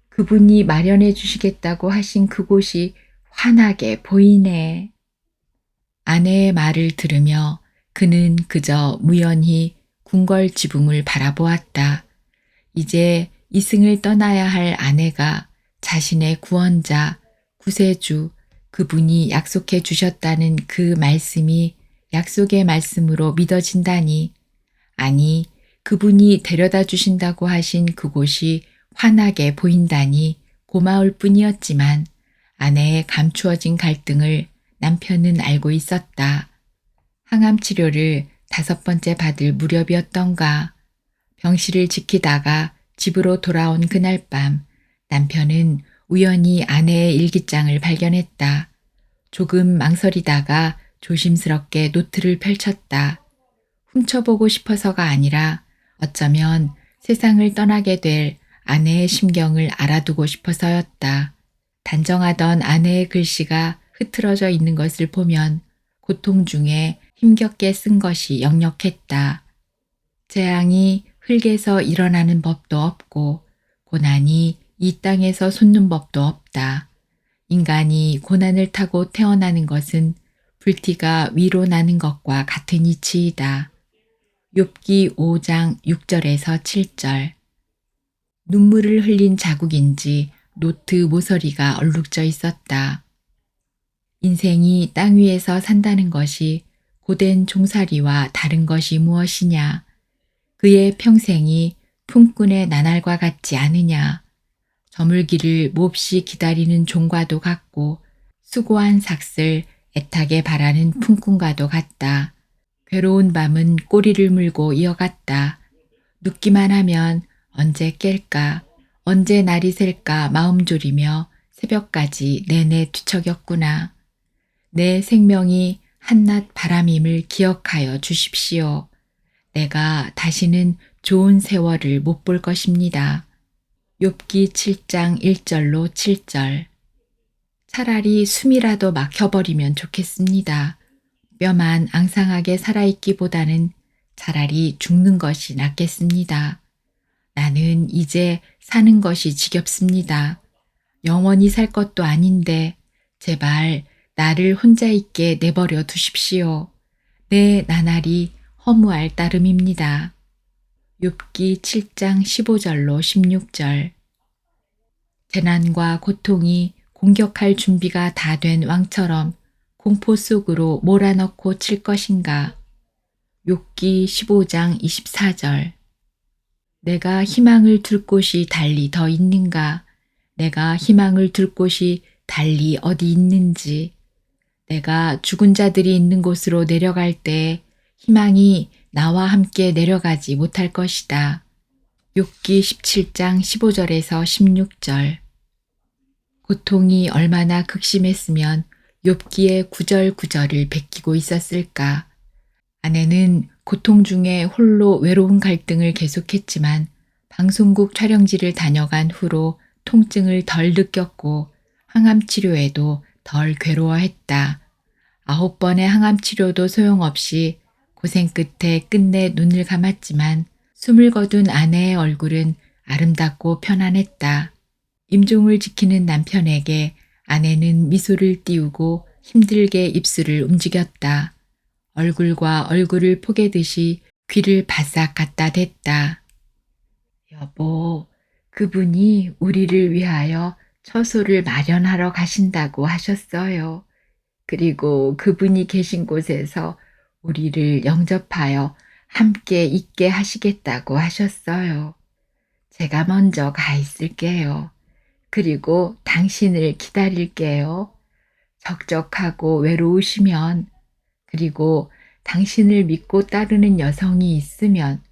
그분이 마련해 주시겠다고 하신 그곳이 환하게 보이네. 아내의 말을 들으며 그는 그저 무연히 궁궐 지붕을 바라보았다. 이제 이승을 떠나야 할 아내가 자신의 구원자, 구세주, 그분이 약속해 주셨다는 그 말씀이 약속의 말씀으로 믿어진다니, 아니, 그분이 데려다 주신다고 하신 그곳이 환하게 보인다니 고마울 뿐이었지만 아내의 감추어진 갈등을 남편은 알고 있었다. 항암 치료를 5번째 받을 무렵이었던가. 병실을 지키다가 집으로 돌아온 그날 밤 남편은 우연히 아내의 일기장을 발견했다. 조금 망설이다가 조심스럽게 노트를 펼쳤다. 훔쳐보고 싶어서가 아니라 어쩌면 세상을 떠나게 될 아내의 심경을 알아두고 싶어서였다. 단정하던 아내의 글씨가 흐트러져 있는 것을 보면 고통 중에 힘겹게 쓴 것이 역력했다. 재앙이 흙에서 일어나는 법도 없고 고난이 이 땅에서 솟는 법도 없다. 인간이 고난을 타고 태어나는 것은 불티가 위로 나는 것과 같은 이치이다. 욥기 5장 6절에서 7절. 눈물을 흘린 자국인지 노트 모서리가 얼룩져 있었다. 인생이 땅 위에서 산다는 것이 고된 종살이와 다른 것이 무엇이냐. 그의 평생이 품꾼의 나날과 같지 않으냐. 저물기를 몹시 기다리는 종과도 같고 수고한 삭슬 애타게 바라는 품꾼과도 같다. 괴로운 밤은 꼬리를 물고 이어갔다. 눕기만 하면 언제 깰까, 언제 날이 셀까 마음 졸이며 새벽까지 내내 뒤척였구나. 내 생명이 한낮 바람임을 기억하여 주십시오. 내가 다시는 좋은 세월을 못 볼 것입니다. 욥기 7장 1절로 7절. 차라리 숨이라도 막혀버리면 좋겠습니다. 뼈만 앙상하게 살아있기보다는 차라리 죽는 것이 낫겠습니다. 나는 이제 사는 것이 지겹습니다. 영원히 살 것도 아닌데 제발 나를 혼자 있게 내버려 두십시오. 내 나날이 허무할 따름입니다. 욥기 7장 15절로 16절. 재난과 고통이 공격할 준비가 다 된 왕처럼 공포 속으로 몰아넣고 칠 것인가. 욥기 15장 24절. 내가 희망을 둘 곳이 달리 더 있는가. 내가 희망을 둘 곳이 달리 어디 있는지. 내가 죽은 자들이 있는 곳으로 내려갈 때 희망이 나와 함께 내려가지 못할 것이다. 욥기 17장 15절에서 16절. 고통이 얼마나 극심했으면 욥기의 구절구절을 베끼고 있었을까. 아내는 고통 중에 홀로 외로운 갈등을 계속했지만 방송국 촬영지를 다녀간 후로 통증을 덜 느꼈고 항암 치료에도 덜 괴로워했다. 9번의 항암 치료도 소용없이 고생 끝에 끝내 눈을 감았지만 숨을 거둔 아내의 얼굴은 아름답고 편안했다. 임종을 지키는 남편에게 아내는 미소를 띄우고 힘들게 입술을 움직였다. 얼굴과 얼굴을 포개듯이 귀를 바싹 갖다 댔다. 여보, 그분이 우리를 위하여 처소를 마련하러 가신다고 하셨어요. 그리고 그분이 계신 곳에서 우리를 영접하여 함께 있게 하시겠다고 하셨어요. 제가 먼저 가 있을게요. 그리고 당신을 기다릴게요. 적적하고 외로우시면, 그리고 당신을 믿고 따르는 여성이 있으면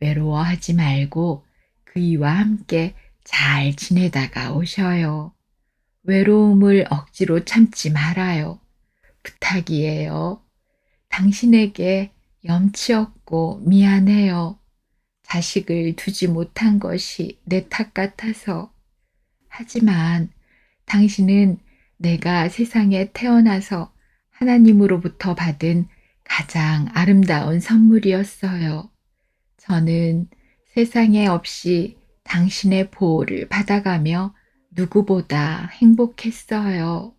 외로워하지 말고 그이와 함께 잘 지내다가 오셔요. 외로움을 억지로 참지 말아요. 부탁이에요. 당신에게 염치 없고 미안해요. 자식을 두지 못한 것이 내 탓 같아서. 하지만 당신은 내가 세상에 태어나서 하나님으로부터 받은 가장 아름다운 선물이었어요. 저는 세상에 없이 당신의 보호를 받아가며 누구보다 행복했어요.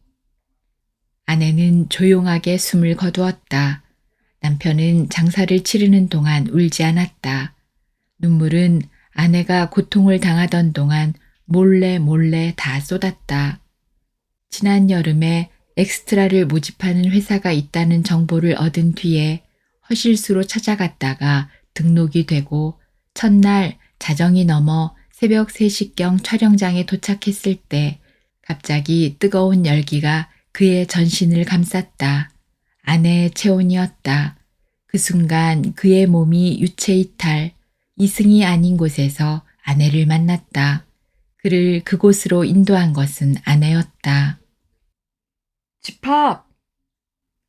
아내는 조용하게 숨을 거두었다. 남편은 장사를 치르는 동안 울지 않았다. 눈물은 아내가 고통을 당하던 동안 몰래 몰래 다 쏟았다. 지난 여름에 엑스트라를 모집하는 회사가 있다는 정보를 얻은 뒤에 허실수로 찾아갔다가 등록이 되고 첫날 자정이 넘어 새벽 3시경 촬영장에 도착했을 때 갑자기 뜨거운 열기가 그의 전신을 감쌌다. 아내의 체온이었다. 그 순간 그의 몸이 유체이탈, 이승이 아닌 곳에서 아내를 만났다. 그를 그곳으로 인도한 것은 아내였다. 집합!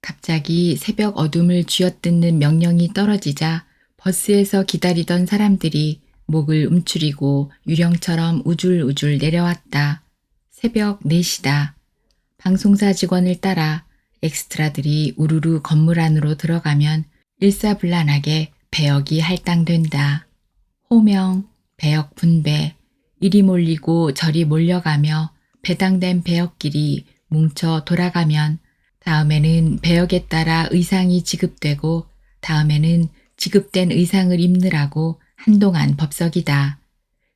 갑자기 새벽 어둠을 쥐어뜯는 명령이 떨어지자 버스에서 기다리던 사람들이 목을 움츠리고 유령처럼 우줄우줄 내려왔다. 새벽 4시다. 방송사 직원을 따라 엑스트라들이 우르르 건물 안으로 들어가면 일사불란하게 배역이 할당된다. 호명, 배역 분배, 이리 몰리고 저리 몰려가며 배당된 배역끼리 뭉쳐 돌아가면 다음에는 배역에 따라 의상이 지급되고 다음에는 지급된 의상을 입느라고 한동안 법석이다.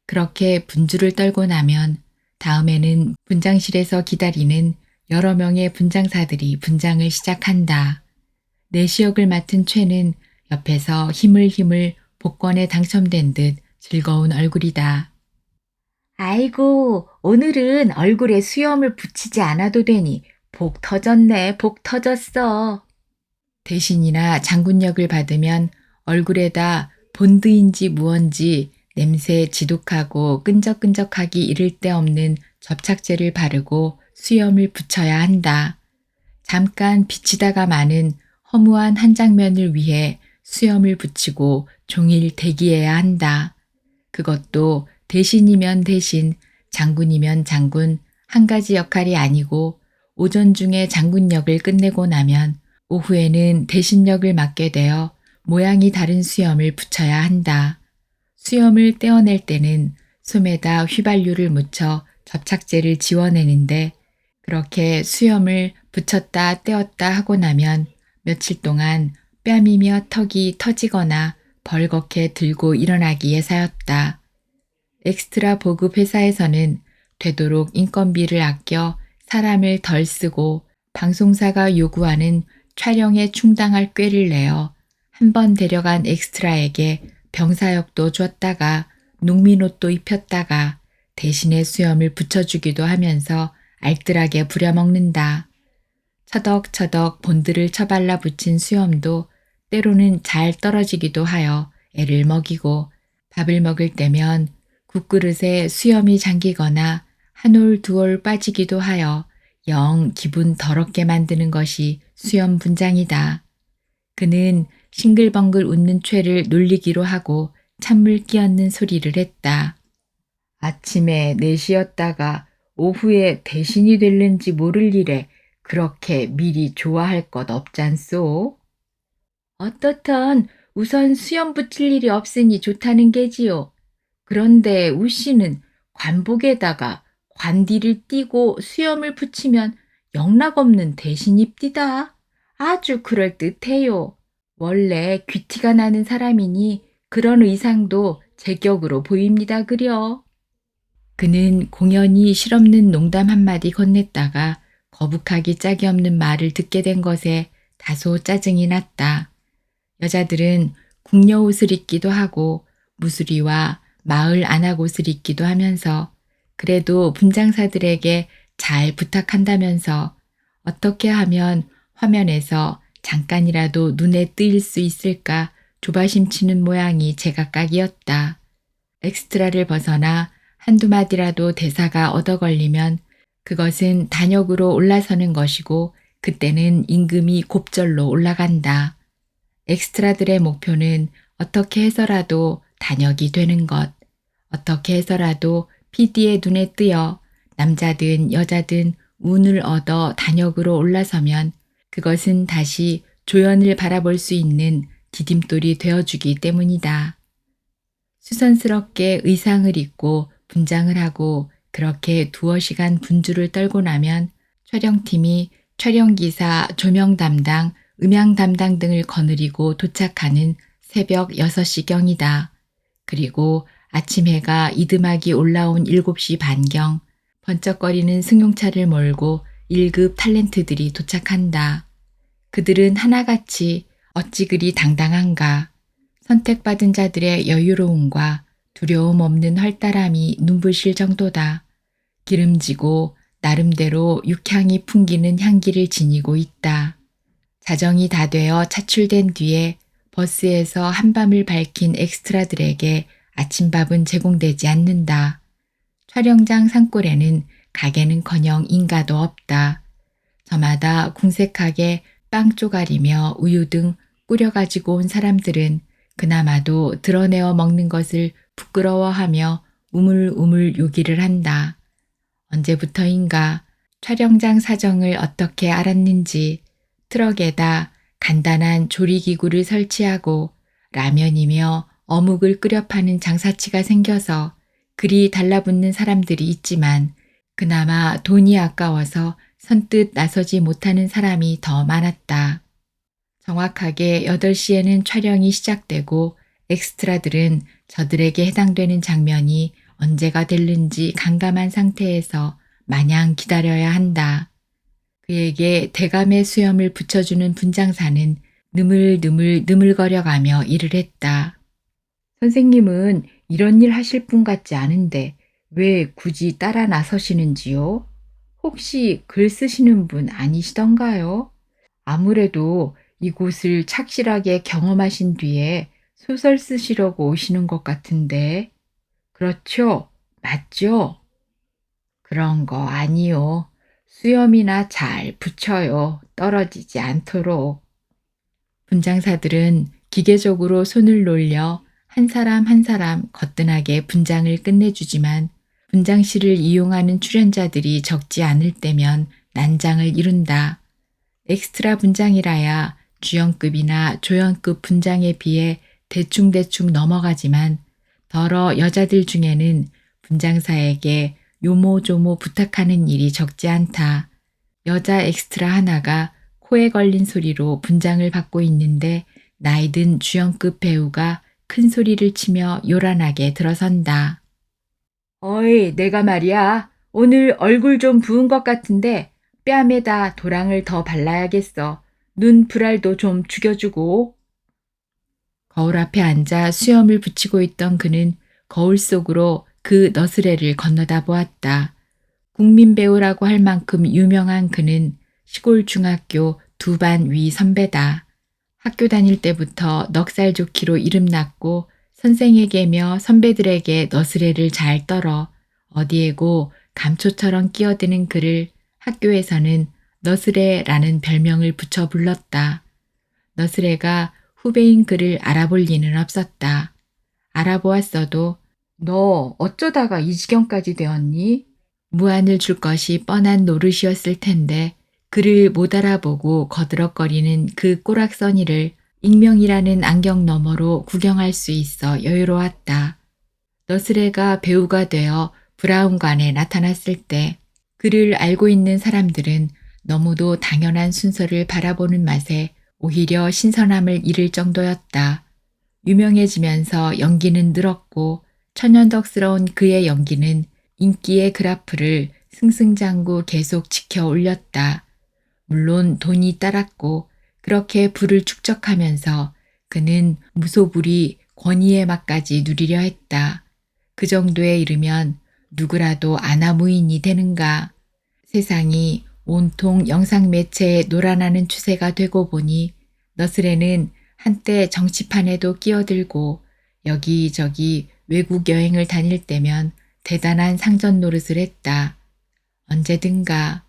그렇게 분주를 떨고 나면 다음에는 분장실에서 기다리는 여러 명의 분장사들이 분장을 시작한다. 내시역을 맡은 최는 옆에서 힘을 복권에 당첨된 듯 즐거운 얼굴이다. 아이고, 오늘은 얼굴에 수염을 붙이지 않아도 되니 복 터졌네, 복 터졌어. 대신이나 장군역을 받으면 얼굴에다 본드인지 무언지 냄새 지독하고 끈적끈적하기 이를 데 없는 접착제를 바르고 수염을 붙여야 한다. 잠깐 비치다가 마는 허무한 한 장면을 위해 수염을 붙이고 종일 대기해야 한다. 그것도 대신이면 대신, 장군이면 장군, 한 가지 역할이 아니고 오전 중에 장군역을 끝내고 나면 오후에는 대신역을 맡게 되어 모양이 다른 수염을 붙여야 한다. 수염을 떼어낼 때는 솜에다 휘발유를 묻혀 접착제를 지워내는데 그렇게 수염을 붙였다 떼었다 하고 나면 며칠 동안 뺨이며 턱이 터지거나 벌겋게 들고 일어나기 예사였다. 엑스트라 보급 회사에서는 되도록 인건비를 아껴 사람을 덜 쓰고 방송사가 요구하는 촬영에 충당할 꾀를 내어 한 번 데려간 엑스트라에게 병사역도 줬다가 농민옷도 입혔다가 대신에 수염을 붙여주기도 하면서 알뜰하게 부려먹는다. 처덕처덕 본드를 처발라 붙인 수염도 때로는 잘 떨어지기도 하여 애를 먹이고 밥을 먹을 때면 국그릇에 수염이 잠기거나 한 올 두 올 빠지기도 하여 영 기분 더럽게 만드는 것이 수염 분장이다. 그는 싱글벙글 웃는 최를 놀리기로 하고 찬물 끼얹는 소리를 했다. 아침에 내시였다가 오후에 대신이 될는지 모를 일에 그렇게 미리 좋아할 것 없잖소? 어떻든 우선 수염 붙일 일이 없으니 좋다는 게지요. 그런데 우씨는 관복에다가 관디를 띠고 수염을 붙이면 영락없는 대신입디다. 아주 그럴듯해요. 원래 귀티가 나는 사람이니 그런 의상도 제격으로 보입니다 그려. 그는 공연히 실없는 농담 한마디 건넸다가 거북하기 짝이 없는 말을 듣게 된 것에 다소 짜증이 났다. 여자들은 궁녀옷을 입기도 하고 무수리와 마을 안악옷을 입기도 하면서 그래도 분장사들에게 잘 부탁한다면서 어떻게 하면 화면에서 잠깐이라도 눈에 띄일 수 있을까 조바심 치는 모양이 제각각이었다. 엑스트라를 벗어나 한두 마디라도 대사가 얻어 걸리면 그것은 단역으로 올라서는 것이고 그때는 임금이 곱절로 올라간다. 엑스트라들의 목표는 어떻게 해서라도 단역이 되는 것, 어떻게 해서라도 PD의 눈에 띄어 남자든 여자든 운을 얻어 단역으로 올라서면 그것은 다시 조연을 바라볼 수 있는 디딤돌이 되어주기 때문이다. 수선스럽게 의상을 입고 분장을 하고 그렇게 두어 시간 분주를 떨고 나면 촬영팀이 촬영기사, 조명 담당, 음향 담당 등을 거느리고 도착하는 새벽 6시경이다. 그리고 아침 해가 이듬하기 올라온 7시 반경 번쩍거리는 승용차를 몰고 1급 탤런트들이 도착한다. 그들은 하나같이 어찌 그리 당당한가. 선택받은 자들의 여유로움과 두려움 없는 활달함이 눈부실 정도다. 기름지고 나름대로 육향이 풍기는 향기를 지니고 있다. 자정이 다 되어 차출된 뒤에 버스에서 한밤을 밝힌 엑스트라들에게 아침밥은 제공되지 않는다. 촬영장 산골에는 가게는커녕 인가도 없다. 저마다 궁색하게 빵 쪼가리며 우유 등 꾸려가지고 온 사람들은 그나마도 드러내어 먹는 것을 부끄러워하며 우물우물 요기를 한다. 언제부터인가 촬영장 사정을 어떻게 알았는지 트럭에다 간단한 조리기구를 설치하고 라면이며 어묵을 끓여 파는 장사치가 생겨서 그리 달라붙는 사람들이 있지만 그나마 돈이 아까워서 선뜻 나서지 못하는 사람이 더 많았다. 정확하게 8시에는 촬영이 시작되고 엑스트라들은 저들에게 해당되는 장면이 언제가 될는지 간감한 상태에서 마냥 기다려야 한다. 그에게 대감의 수염을 붙여주는 분장사는 느물느물 느물거려가며 일을 했다. 선생님은 이런 일 하실 분 같지 않은데 왜 굳이 따라 나서시는지요? 혹시 글 쓰시는 분 아니시던가요? 아무래도 이곳을 착실하게 경험하신 뒤에 소설 쓰시려고 오시는 것 같은데. 그렇죠? 맞죠? 그런 거 아니요. 수염이나 잘 붙여요. 떨어지지 않도록. 분장사들은 기계적으로 손을 놀려 한 사람 한 사람 거뜬하게 분장을 끝내주지만 분장실을 이용하는 출연자들이 적지 않을 때면 난장을 이룬다. 엑스트라 분장이라야 주연급이나 조연급 분장에 비해 대충대충 넘어가지만 더러 여자들 중에는 분장사에게 요모조모 부탁하는 일이 적지 않다. 여자 엑스트라 하나가 코에 걸린 소리로 분장을 받고 있는데 나이든 주연급 배우가 큰 소리를 치며 요란하게 들어선다. 어이, 내가 말이야. 오늘 얼굴 좀 부은 것 같은데 뺨에다 도랑을 더 발라야겠어. 눈 불알도 좀 죽여주고. 거울 앞에 앉아 수염을 붙이고 있던 그는 거울 속으로 그 너스레를 건너다 보았다. 국민 배우라고 할 만큼 유명한 그는 시골 중학교 2반 위 선배다. 학교 다닐 때부터 넉살 좋기로 이름났고 선생에게며 선배들에게 너스레를 잘 떨어 어디에고 감초처럼 끼어드는 그를 학교에서는 너스레라는 별명을 붙여 불렀다. 너스레가 후배인 그를 알아볼 리는 없었다. 알아보았어도 너 어쩌다가 이 지경까지 되었니? 무안을 줄 것이 뻔한 노릇이었을 텐데 그를 못 알아보고 거드럭거리는 그 꼬락서니를 익명이라는 안경 너머로 구경할 수 있어 여유로웠다. 너스레가 배우가 되어 브라운관에 나타났을 때 그를 알고 있는 사람들은 너무도 당연한 순서를 바라보는 맛에 오히려 신선함을 잃을 정도였다. 유명해지면서 연기는 늘었고 천연덕스러운 그의 연기는 인기의 그래프를 승승장구 계속 지켜 올렸다. 물론 돈이 따랐고 그렇게 부를 축적하면서 그는 무소불위 권위의 맛까지 누리려 했다. 그 정도에 이르면 누구라도 아나무인이 되는가. 세상이 온통 영상 매체에 놀아나는 추세가 되고 보니 너스레는 한때 정치판에도 끼어들고 여기저기 외국 여행을 다닐 때면 대단한 상전 노릇을 했다. 언제든가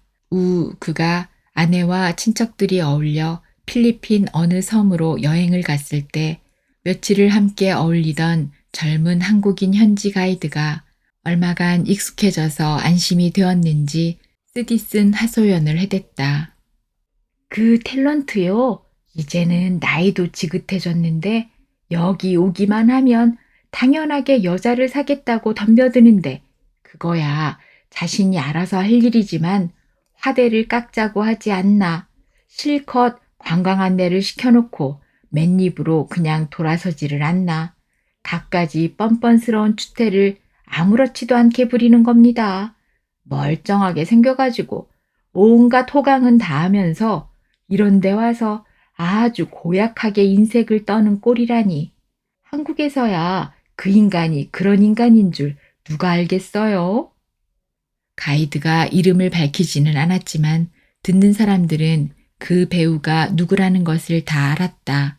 그가 아내와 친척들이 어울려 필리핀 어느 섬으로 여행을 갔을 때 며칠을 함께 어울리던 젊은 한국인 현지 가이드가 얼마간 익숙해져서 안심이 되었는지 쓰디쓴 하소연을 해댔다. 그 탤런트요. 이제는 나이도 지긋해졌는데 여기 오기만 하면 당연하게 여자를 사겠다고 덤벼드는데 그거야 자신이 알아서 할 일이지만 화대를 깎자고 하지 않나. 실컷 관광 안내를 시켜놓고 맨입으로 그냥 돌아서지를 않나. 갖가지 뻔뻔스러운 추태를 아무렇지도 않게 부리는 겁니다. 멀쩡하게 생겨가지고 온갖 호강은 다 하면서 이런 데 와서 아주 고약하게 인색을 떠는 꼴이라니. 한국에서야 그 인간이 그런 인간인 줄 누가 알겠어요? 가이드가 이름을 밝히지는 않았지만 듣는 사람들은 그 배우가 누구라는 것을 다 알았다.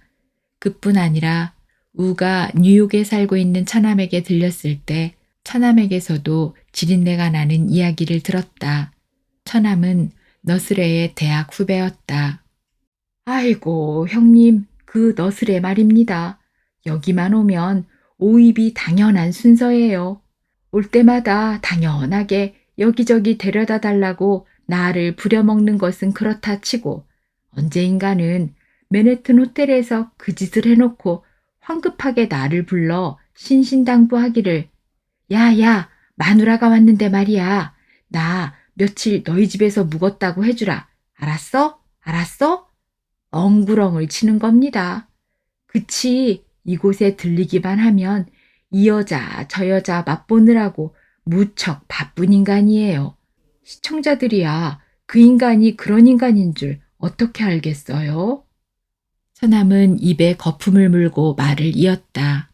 그뿐 아니라 우가 뉴욕에 살고 있는 처남에게 들렸을 때 처남에게서도 지린내가 나는 이야기를 들었다. 처남은 너스레의 대학 후배였다. 아이고 형님 그 너스레 말입니다. 여기만 오면 오입이 당연한 순서예요. 올 때마다 당연하게 여기저기 데려다 달라고 나를 부려먹는 것은 그렇다 치고 언제인가는 맨해튼 호텔에서 그 짓을 해놓고 황급하게 나를 불러 신신당부하기를 야야 마누라가 왔는데 말이야. 나 며칠 너희 집에서 묵었다고 해주라. 알았어? 알았어? 엉구렁을 치는 겁니다. 그치 이곳에 들리기만 하면 이 여자 저 여자 맛보느라고 무척 바쁜 인간이에요. 시청자들이야 그 인간이 그런 인간인 줄 어떻게 알겠어요? 처남은 입에 거품을 물고 말을 이었다.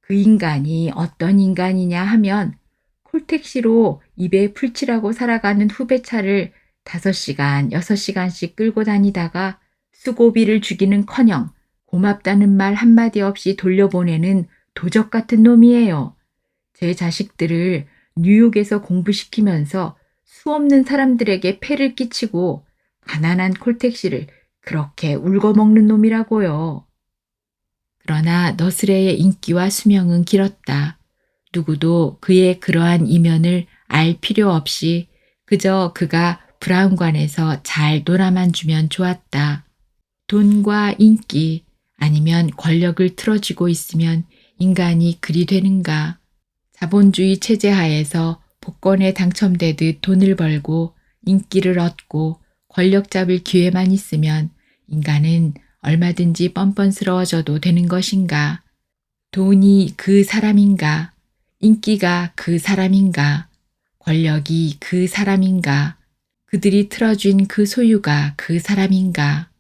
그 인간이 어떤 인간이냐 하면 콜택시로 입에 풀칠하고 살아가는 후배차를 5시간, 6시간씩 끌고 다니다가 수고비를 주기는커녕 고맙다는 말 한마디 없이 돌려보내는 도적 같은 놈이에요. 제 자식들을 뉴욕에서 공부시키면서 수없는 사람들에게 폐를 끼치고 가난한 콜택시를 그렇게 울거먹는 놈이라고요. 그러나 너스레의 인기와 수명은 길었다. 누구도 그의 그러한 이면을 알 필요 없이 그저 그가 브라운관에서 잘 놀아만 주면 좋았다. 돈과 인기 아니면 권력을 틀어쥐고 있으면 인간이 그리 되는가. 자본주의 체제 하에서 복권에 당첨되듯 돈을 벌고 인기를 얻고 권력 잡을 기회만 있으면 인간은 얼마든지 뻔뻔스러워져도 되는 것인가. 돈이 그 사람인가. 인기가 그 사람인가. 권력이 그 사람인가. 그들이 틀어준 그 소유가 그 사람인가.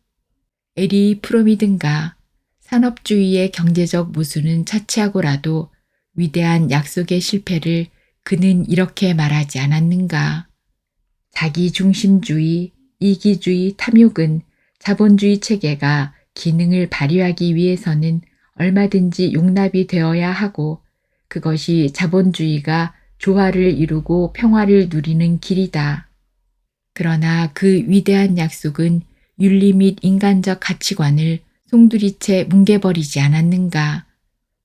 에리 프롬이든가. 산업주의의 경제적 모순은 차치하고라도 위대한 약속의 실패를 그는 이렇게 말하지 않았는가. 자기중심주의, 이기주의, 탐욕은 자본주의 체계가 기능을 발휘하기 위해서는 얼마든지 용납이 되어야 하고 그것이 자본주의가 조화를 이루고 평화를 누리는 길이다. 그러나 그 위대한 약속은 윤리 및 인간적 가치관을 송두리째 뭉개버리지 않았는가.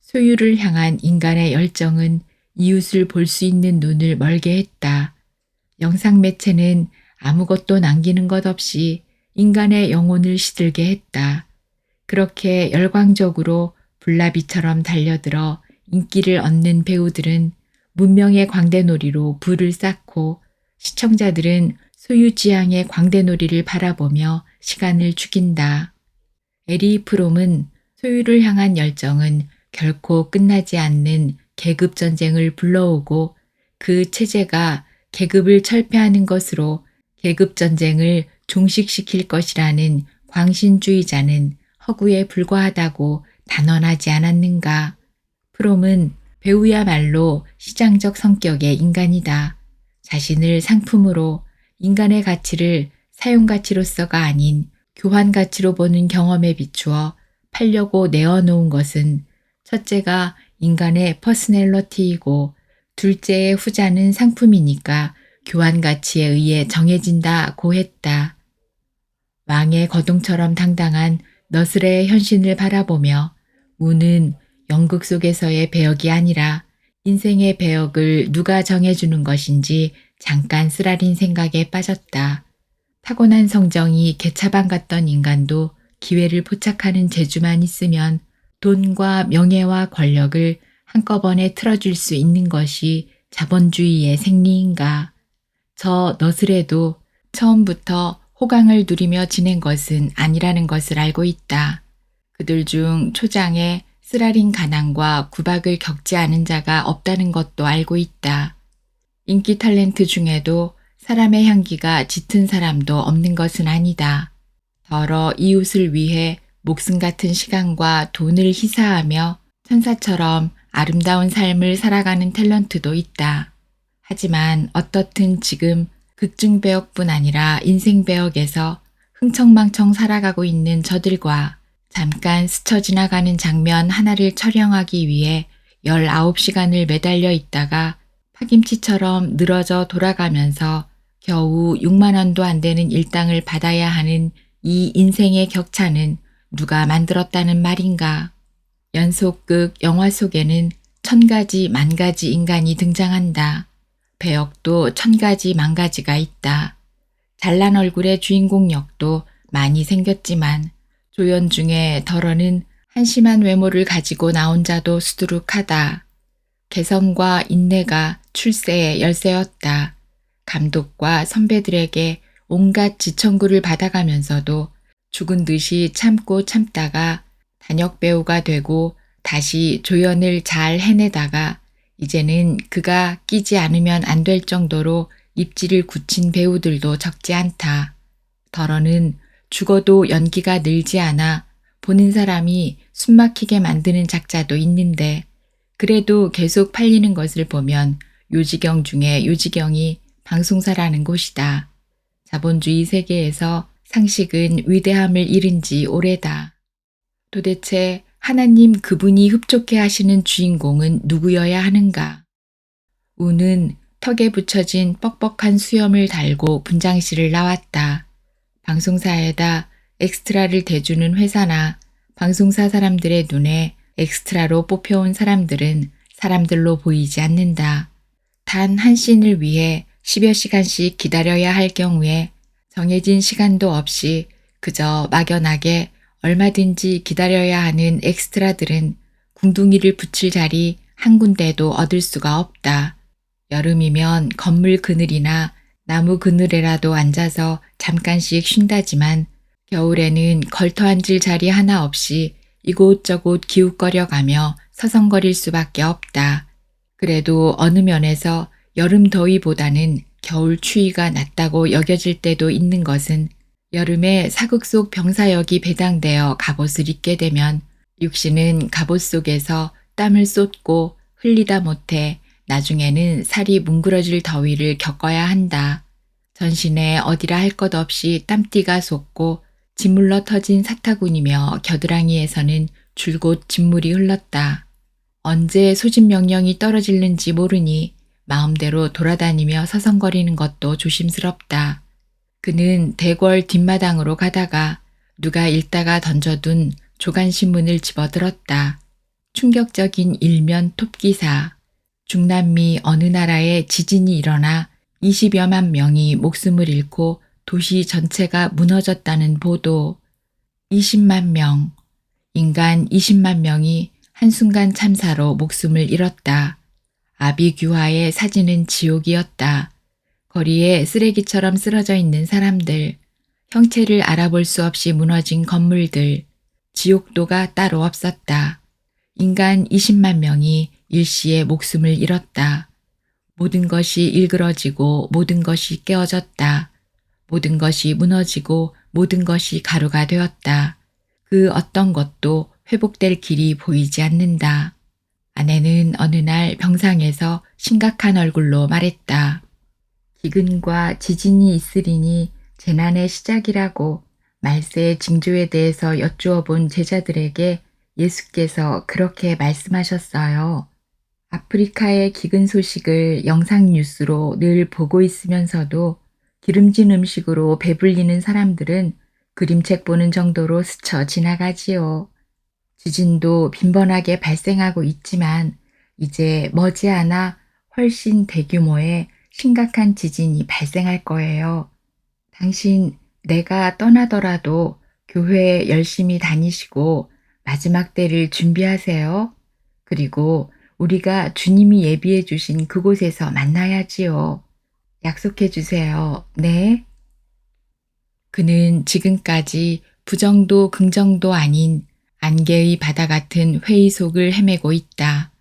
소유를 향한 인간의 열정은 이웃을 볼 수 있는 눈을 멀게 했다. 영상 매체는 아무것도 남기는 것 없이 인간의 영혼을 시들게 했다. 그렇게 열광적으로 불나비처럼 달려들어 인기를 얻는 배우들은 문명의 광대놀이로 부를 쌓고 시청자들은 소유지향의 광대놀이를 바라보며 시간을 죽인다. 에리 프롬은 소유를 향한 열정은 결코 끝나지 않는 계급전쟁을 불러오고 그 체제가 계급을 철폐하는 것으로 계급전쟁을 종식시킬 것이라는 광신주의자는 허구에 불과하다고 단언하지 않았는가. 프롬은 배우야말로 시장적 성격의 인간이다. 자신을 상품으로 인간의 가치를 사용가치로서가 아닌 교환가치로 보는 경험에 비추어 팔려고 내어놓은 것은 첫째가 인간의 퍼스널러티이고 둘째의 후자는 상품이니까 교환가치에 의해 정해진다고 했다. 왕의 거동처럼 당당한 너스레의 현신을 바라보며 우는 연극 속에서의 배역이 아니라 인생의 배역을 누가 정해주는 것인지 잠깐 쓰라린 생각에 빠졌다. 타고난 성정이 개차반 같던 인간도 기회를 포착하는 재주만 있으면 돈과 명예와 권력을 한꺼번에 틀어줄 수 있는 것이 자본주의의 생리인가. 저 너스레도 처음부터 호강을 누리며 지낸 것은 아니라는 것을 알고 있다. 그들 중 초장에 쓰라린 가난과 구박을 겪지 않은 자가 없다는 것도 알고 있다. 인기 탤런트 중에도 사람의 향기가 짙은 사람도 없는 것은 아니다. 더러 이웃을 위해 목숨 같은 시간과 돈을 희사하며 천사처럼 아름다운 삶을 살아가는 탤런트도 있다. 하지만 어떻든 지금 극중배역뿐 아니라 인생배역에서 흥청망청 살아가고 있는 저들과 잠깐 스쳐 지나가는 장면 하나를 촬영하기 위해 19시간을 매달려 있다가 파김치처럼 늘어져 돌아가면서 겨우 6만 원도 안 되는 일당을 받아야 하는 이 인생의 격차는 누가 만들었다는 말인가. 연속극 영화 속에는 1000가지 만가지 인간이 등장한다. 배역도 1000가지 만가지가 있다. 잘난 얼굴의 주인공 역도 많이 생겼지만 조연 중에 덜어는 한심한 외모를 가지고 나온 자도 수두룩하다. 개성과 인내가 출세의 열쇠였다. 감독과 선배들에게 온갖 지청구를 받아가면서도 죽은 듯이 참고 참다가 단역 배우가 되고 다시 조연을 잘 해내다가 이제는 그가 끼지 않으면 안 될 정도로 입지를 굳힌 배우들도 적지 않다. 덜어는 죽어도 연기가 늘지 않아 보는 사람이 숨막히게 만드는 작자도 있는데 그래도 계속 팔리는 것을 보면 요지경 중에 요지경이 방송사라는 곳이다. 자본주의 세계에서 상식은 위대함을 잃은 지 오래다. 도대체 하나님 그분이 흡족해 하시는 주인공은 누구여야 하는가? 우는 턱에 붙여진 뻑뻑한 수염을 달고 분장실을 나왔다. 방송사에다 엑스트라를 대주는 회사나 방송사 사람들의 눈에 엑스트라로 뽑혀온 사람들은 사람들로 보이지 않는다. 단 한 씬을 위해 10여 시간씩 기다려야 할 경우에 정해진 시간도 없이 그저 막연하게 얼마든지 기다려야 하는 엑스트라들은 궁둥이를 붙일 자리 한 군데도 얻을 수가 없다. 여름이면 건물 그늘이나 나무 그늘에라도 앉아서 잠깐씩 쉰다지만 겨울에는 걸터 앉을 자리 하나 없이 이곳저곳 기웃거려가며 서성거릴 수밖에 없다. 그래도 어느 면에서 여름 더위보다는 겨울 추위가 낫다고 여겨질 때도 있는 것은 여름에 사극 속 병사역이 배당되어 갑옷을 입게 되면 육신은 갑옷 속에서 땀을 쏟고 흘리다 못해 나중에는 살이 뭉그러질 더위를 겪어야 한다. 전신에 어디라 할 것 없이 땀띠가 솟고 짓물러 터진 사타구니며 겨드랑이에서는 줄곧 진물이 흘렀다. 언제 소집 명령이 떨어질는지 모르니 마음대로 돌아다니며 서성거리는 것도 조심스럽다. 그는 대궐 뒷마당으로 가다가 누가 읽다가 던져둔 조간신문을 집어들었다. 충격적인 일면 톱기사. 중남미 어느 나라에 지진이 일어나 20여만 명이 목숨을 잃고 도시 전체가 무너졌다는 보도. 20만 명. 인간 20만 명이 한순간 참사로 목숨을 잃었다. 아비규화의 사진은 지옥이었다. 거리에 쓰레기처럼 쓰러져 있는 사람들, 형체를 알아볼 수 없이 무너진 건물들, 지옥도가 따로 없었다. 인간 20만 명이 일시에 목숨을 잃었다. 모든 것이 일그러지고 모든 것이 깨어졌다. 모든 것이 무너지고 모든 것이 가루가 되었다. 그 어떤 것도 회복될 길이 보이지 않는다. 아내는 어느 날 병상에서 심각한 얼굴로 말했다. 기근과 지진이 있으리니 재난의 시작이라고 말세의 징조에 대해서 여쭈어 본 제자들에게 예수께서 그렇게 말씀하셨어요. 아프리카의 기근 소식을 영상 뉴스로 늘 보고 있으면서도 기름진 음식으로 배불리는 사람들은 그림책 보는 정도로 스쳐 지나가지요. 지진도 빈번하게 발생하고 있지만 이제 머지않아 훨씬 대규모의 심각한 지진이 발생할 거예요. 당신 내가 떠나더라도 교회에 열심히 다니시고 마지막 때를 준비하세요. 그리고 우리가 주님이 예비해 주신 그곳에서 만나야지요. 약속해 주세요. 네. 그는 지금까지 부정도 긍정도 아닌 안개의 바다 같은 회의 속을 헤매고 있다.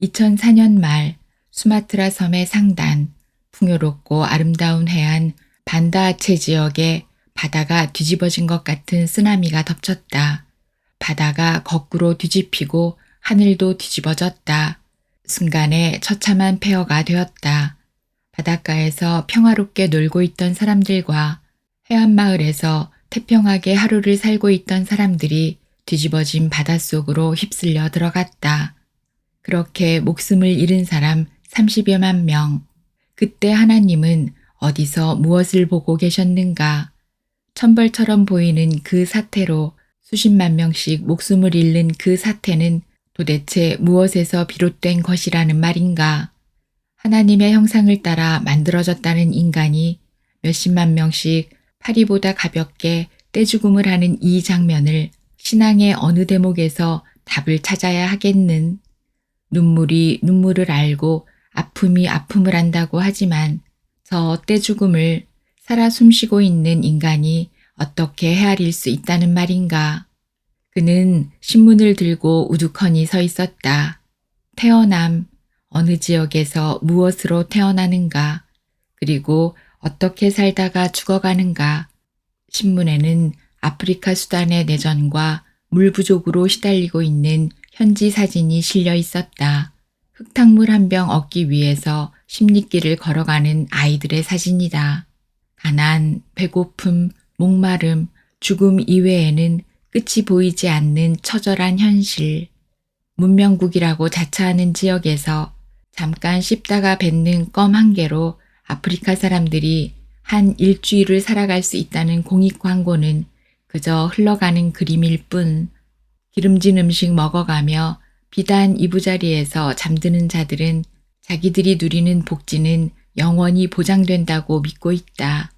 2004년 말 수마트라 섬의 상단, 풍요롭고 아름다운 해안 반다아체 지역에 바다가 뒤집어진 것 같은 쓰나미가 덮쳤다. 바다가 거꾸로 뒤집히고 하늘도 뒤집어졌다. 순간에 처참한 폐허가 되었다. 바닷가에서 평화롭게 놀고 있던 사람들과 해안마을에서 태평하게 하루를 살고 있던 사람들이 뒤집어진 바닷속으로 휩쓸려 들어갔다. 그렇게 목숨을 잃은 사람 30여만 명. 그때 하나님은 어디서 무엇을 보고 계셨는가? 천벌처럼 보이는 그 사태로 수십만 명씩 목숨을 잃는 그 사태는 도대체 무엇에서 비롯된 것이라는 말인가? 하나님의 형상을 따라 만들어졌다는 인간이 몇십만 명씩 파리보다 가볍게 떼죽음을 하는 이 장면을 신앙의 어느 대목에서 답을 찾아야 하겠는. 눈물이 눈물을 알고 아픔이 아픔을 안다고 하지만 저 떼죽음을 살아 숨쉬고 있는 인간이 어떻게 헤아릴 수 있다는 말인가. 그는 신문을 들고 우두커니 서 있었다. 태어남, 어느 지역에서 무엇으로 태어나는가, 그리고 어떻게 살다가 죽어가는가. 신문에는 아프리카 수단의 내전과 물 부족으로 시달리고 있는 현지 사진이 실려 있었다. 흙탕물 한 병 얻기 위해서 십리길을 걸어가는 아이들의 사진이다. 가난, 배고픔, 목마름, 죽음 이외에는 끝이 보이지 않는 처절한 현실. 문명국이라고 자처하는 지역에서 잠깐 씹다가 뱉는 껌 한 개로 아프리카 사람들이 한 일주일을 살아갈 수 있다는 공익 광고는 그저 흘러가는 그림일 뿐. 기름진 음식 먹어가며 비단 이부자리에서 잠드는 자들은 자기들이 누리는 복지는 영원히 보장된다고 믿고 있다.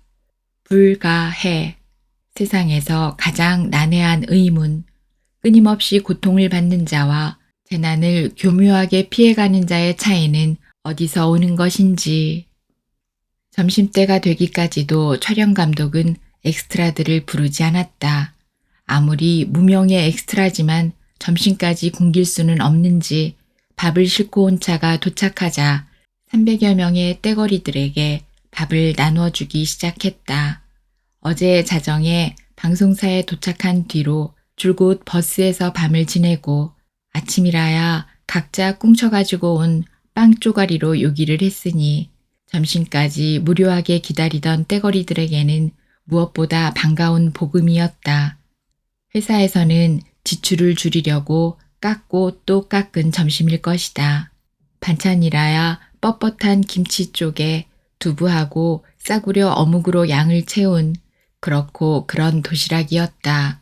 불가해. 세상에서 가장 난해한 의문. 끊임없이 고통을 받는 자와 재난을 교묘하게 피해가는 자의 차이는 어디서 오는 것인지. 점심때가 되기까지도 촬영 감독은 엑스트라들을 부르지 않았다. 아무리 무명의 엑스트라지만 점심까지 굶길 수는 없는지 밥을 싣고 온 차가 도착하자 300여 명의 떼거리들에게 밥을 나누어주기 시작했다. 어제 자정에 방송사에 도착한 뒤로 줄곧 버스에서 밤을 지내고 아침이라야 각자 꿍쳐가지고 온 빵 쪼가리로 요기를 했으니 점심까지 무료하게 기다리던 떼거리들에게는 무엇보다 반가운 복음이었다. 회사에서는 지출을 줄이려고 깎고 또 깎은 점심일 것이다. 반찬이라야 뻣뻣한 김치 쪽에 두부하고 싸구려 어묵으로 양을 채운 그렇고 그런 도시락이었다.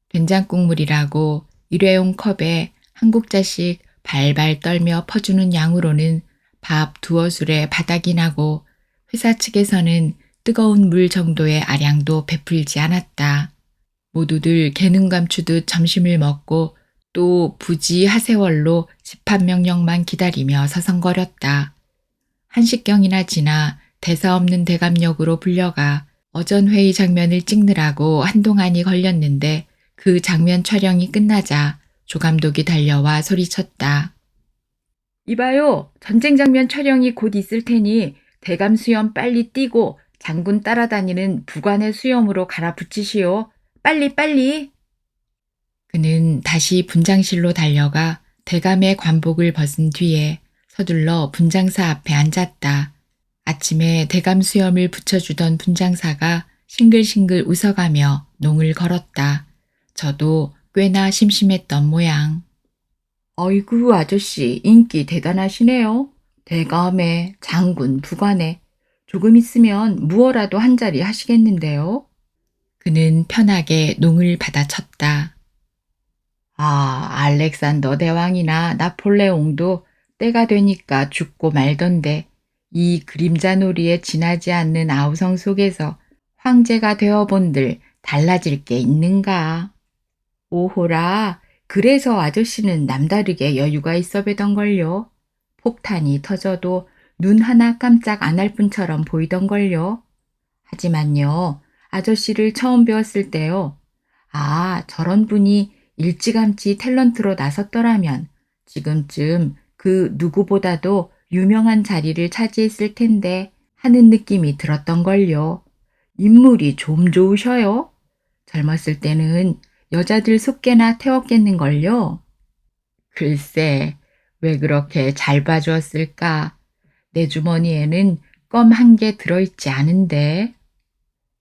된장국물이라고 일회용 컵에 한 국자씩 발발 떨며 퍼주는 양으로는 밥 두어 술에 바닥이 나고 회사 측에서는 뜨거운 물 정도의 아량도 베풀지 않았다. 모두들 개능 감추듯 점심을 먹고 또 부지 하세월로 집합명령만 기다리며 서성거렸다. 1시경이나 지나 대사 없는 대감역으로 불려가 어전 회의 장면을 찍느라고 한동안이 걸렸는데 그 장면 촬영이 끝나자 조감독이 달려와 소리쳤다. 이봐요. 전쟁 장면 촬영이 곧 있을 테니 대감 수염 빨리 띄고 장군 따라다니는 부관의 수염으로 갈아붙이시오. 빨리 빨리. 그는 다시 분장실로 달려가 대감의 관복을 벗은 뒤에 서둘러 분장사 앞에 앉았다. 아침에 대감 수염을 붙여주던 분장사가 싱글싱글 웃어가며 농을 걸었다. 저도 꽤나 심심했던 모양. 어이구 아저씨 인기 대단하시네요. 대감에 장군 부관에 조금 있으면 무어라도 한 자리 하시겠는데요. 그는 편하게 농을 받아쳤다. 아, 알렉산더 대왕이나 나폴레옹도 때가 되니까 죽고 말던데 이 그림자 놀이에 지나지 않는 아우성 속에서 황제가 되어본들 달라질 게 있는가. 오호라, 그래서 아저씨는 남다르게 여유가 있어 뵈던걸요. 폭탄이 터져도 눈 하나 깜짝 안 할 뿐처럼 보이던걸요. 하지만요, 아저씨를 처음 배웠을 때요. 아, 저런 분이 일찌감치 탤런트로 나섰더라면 지금쯤 그 누구보다도 유명한 자리를 차지했을 텐데 하는 느낌이 들었던걸요. 인물이 좀 좋으셔요. 젊었을 때는 여자들 속개나 태웠겠는걸요. 글쎄, 왜 그렇게 잘 봐주었을까? 내 주머니에는 껌 한 개 들어있지 않은데.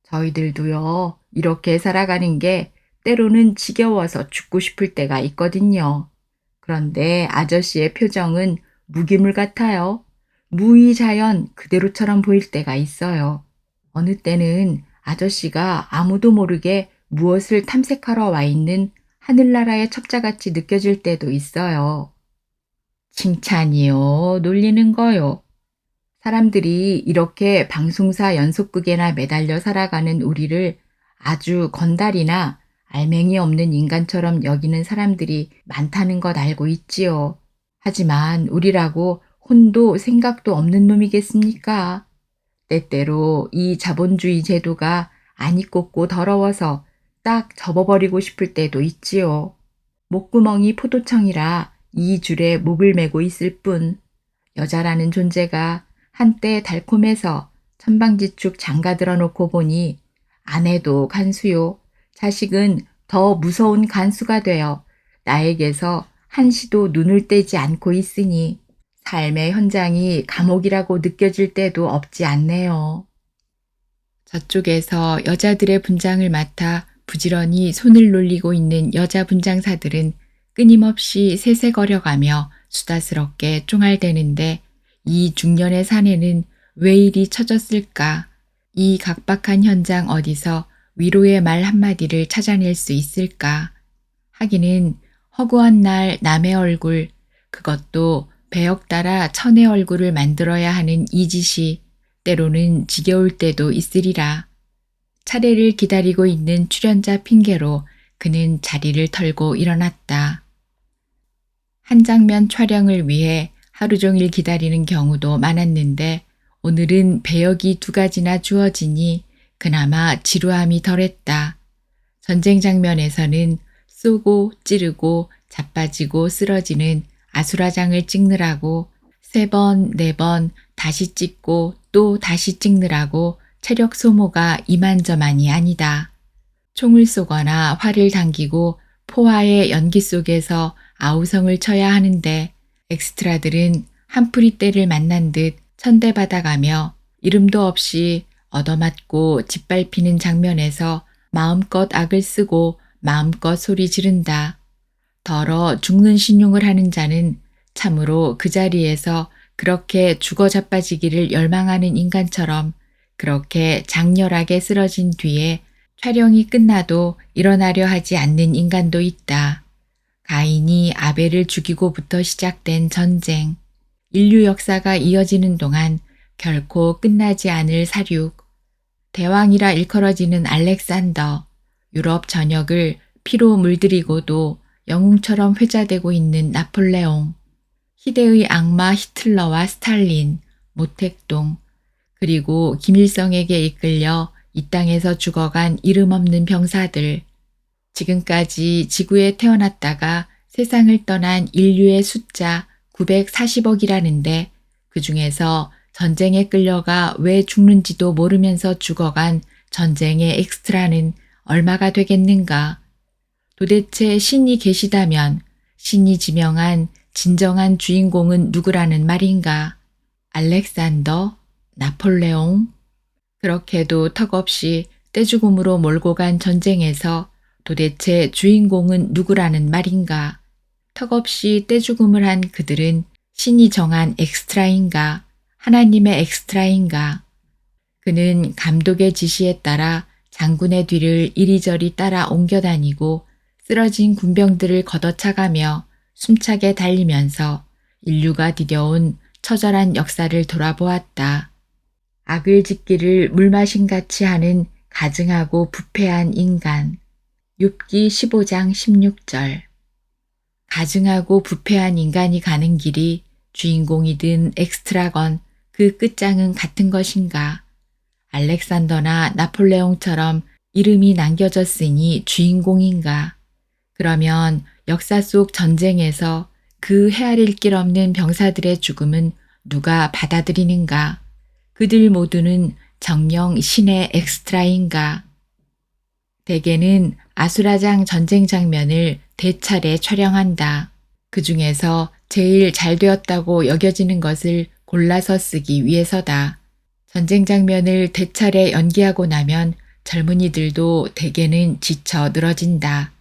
저희들도요, 이렇게 살아가는 게 때로는 지겨워서 죽고 싶을 때가 있거든요. 그런데 아저씨의 표정은 무기물 같아요. 무의자연 그대로처럼 보일 때가 있어요. 어느 때는 아저씨가 아무도 모르게 무엇을 탐색하러 와 있는 하늘나라의 첩자같이 느껴질 때도 있어요. 칭찬이요, 놀리는 거요. 사람들이 이렇게 방송사 연속극에나 매달려 살아가는 우리를 아주 건달이나 알맹이 없는 인간처럼 여기는 사람들이 많다는 것 알고 있지요. 하지만 우리라고 혼도 생각도 없는 놈이겠습니까? 때때로 이 자본주의 제도가 안이 꽂고 더러워서 딱 접어버리고 싶을 때도 있지요. 목구멍이 포도청이라 이 줄에 목을 메고 있을 뿐 여자라는 존재가 한때 달콤해서 천방지축 장가들어 놓고 보니 아내도 간수요. 자식은 더 무서운 간수가 되어 나에게서 한시도 눈을 떼지 않고 있으니 삶의 현장이 감옥이라고 느껴질 때도 없지 않네요. 저쪽에서 여자들의 분장을 맡아 부지런히 손을 놀리고 있는 여자 분장사들은 끊임없이 세세거려가며 수다스럽게 쫑알대는데 이 중년의 사내는 왜 이리 처졌을까? 이 각박한 현장 어디서 위로의 말 한마디를 찾아낼 수 있을까? 하기는 허구한 날 남의 얼굴, 그것도 배역 따라 천의 얼굴을 만들어야 하는 이 짓이 때로는 지겨울 때도 있으리라. 차례를 기다리고 있는 출연자 핑계로 그는 자리를 털고 일어났다. 한 장면 촬영을 위해 하루 종일 기다리는 경우도 많았는데 오늘은 배역이 2가지나 주어지니 그나마 지루함이 덜했다. 전쟁 장면에서는 쏘고 찌르고 자빠지고 쓰러지는 아수라장을 찍느라고 3번, 4번 다시 찍고 또 다시 찍느라고 체력 소모가 이만저만이 아니다. 총을 쏘거나 활을 당기고 포화의 연기 속에서 아우성을 쳐야 하는데 엑스트라들은 한풀이 때를 만난 듯 천대받아가며 이름도 없이 얻어맞고 짓밟히는 장면에서 마음껏 악을 쓰고 마음껏 소리 지른다. 더러 죽는 신용을 하는 자는 참으로 그 자리에서 그렇게 죽어 자빠지기를 열망하는 인간처럼 그렇게 장렬하게 쓰러진 뒤에 촬영이 끝나도 일어나려 하지 않는 인간도 있다. 가인이 아벨을 죽이고부터 시작된 전쟁, 인류 역사가 이어지는 동안 결코 끝나지 않을 사륙, 대왕이라 일컬어지는 알렉산더, 유럽 전역을 피로 물들이고도 영웅처럼 회자되고 있는 나폴레옹, 희대의 악마 히틀러와 스탈린, 모택동, 그리고 김일성에게 이끌려 이 땅에서 죽어간 이름 없는 병사들, 지금까지 지구에 태어났다가 세상을 떠난 인류의 숫자 940억이라는데 그 중에서 전쟁에 끌려가 왜 죽는지도 모르면서 죽어간 전쟁의 엑스트라는 얼마가 되겠는가? 도대체 신이 계시다면 신이 지명한 진정한 주인공은 누구라는 말인가? 알렉산더? 나폴레옹? 그렇게도 턱없이 떼죽음으로 몰고 간 전쟁에서 도대체 주인공은 누구라는 말인가? 턱없이 떼죽음을 한 그들은 신이 정한 엑스트라인가? 하나님의 엑스트라인가? 그는 감독의 지시에 따라 장군의 뒤를 이리저리 따라 옮겨다니고 쓰러진 군병들을 걷어차가며 숨차게 달리면서 인류가 디뎌온 처절한 역사를 돌아보았다. 악을 짓기를 물마신같이 하는 가증하고 부패한 인간. 욥기 15장 16절. 가증하고 부패한 인간이 가는 길이 주인공이든 엑스트라건 그 끝장은 같은 것인가? 알렉산더나 나폴레옹처럼 이름이 남겨졌으니 주인공인가? 그러면 역사 속 전쟁에서 그 헤아릴 길 없는 병사들의 죽음은 누가 받아들이는가? 그들 모두는 정령 신의 엑스트라인가? 대개는 아수라장 전쟁 장면을 대차례 촬영한다. 그 중에서 제일 잘 되었다고 여겨지는 것을 골라서 쓰기 위해서다. 전쟁 장면을 대차례 연기하고 나면 젊은이들도 대개는 지쳐 늘어진다.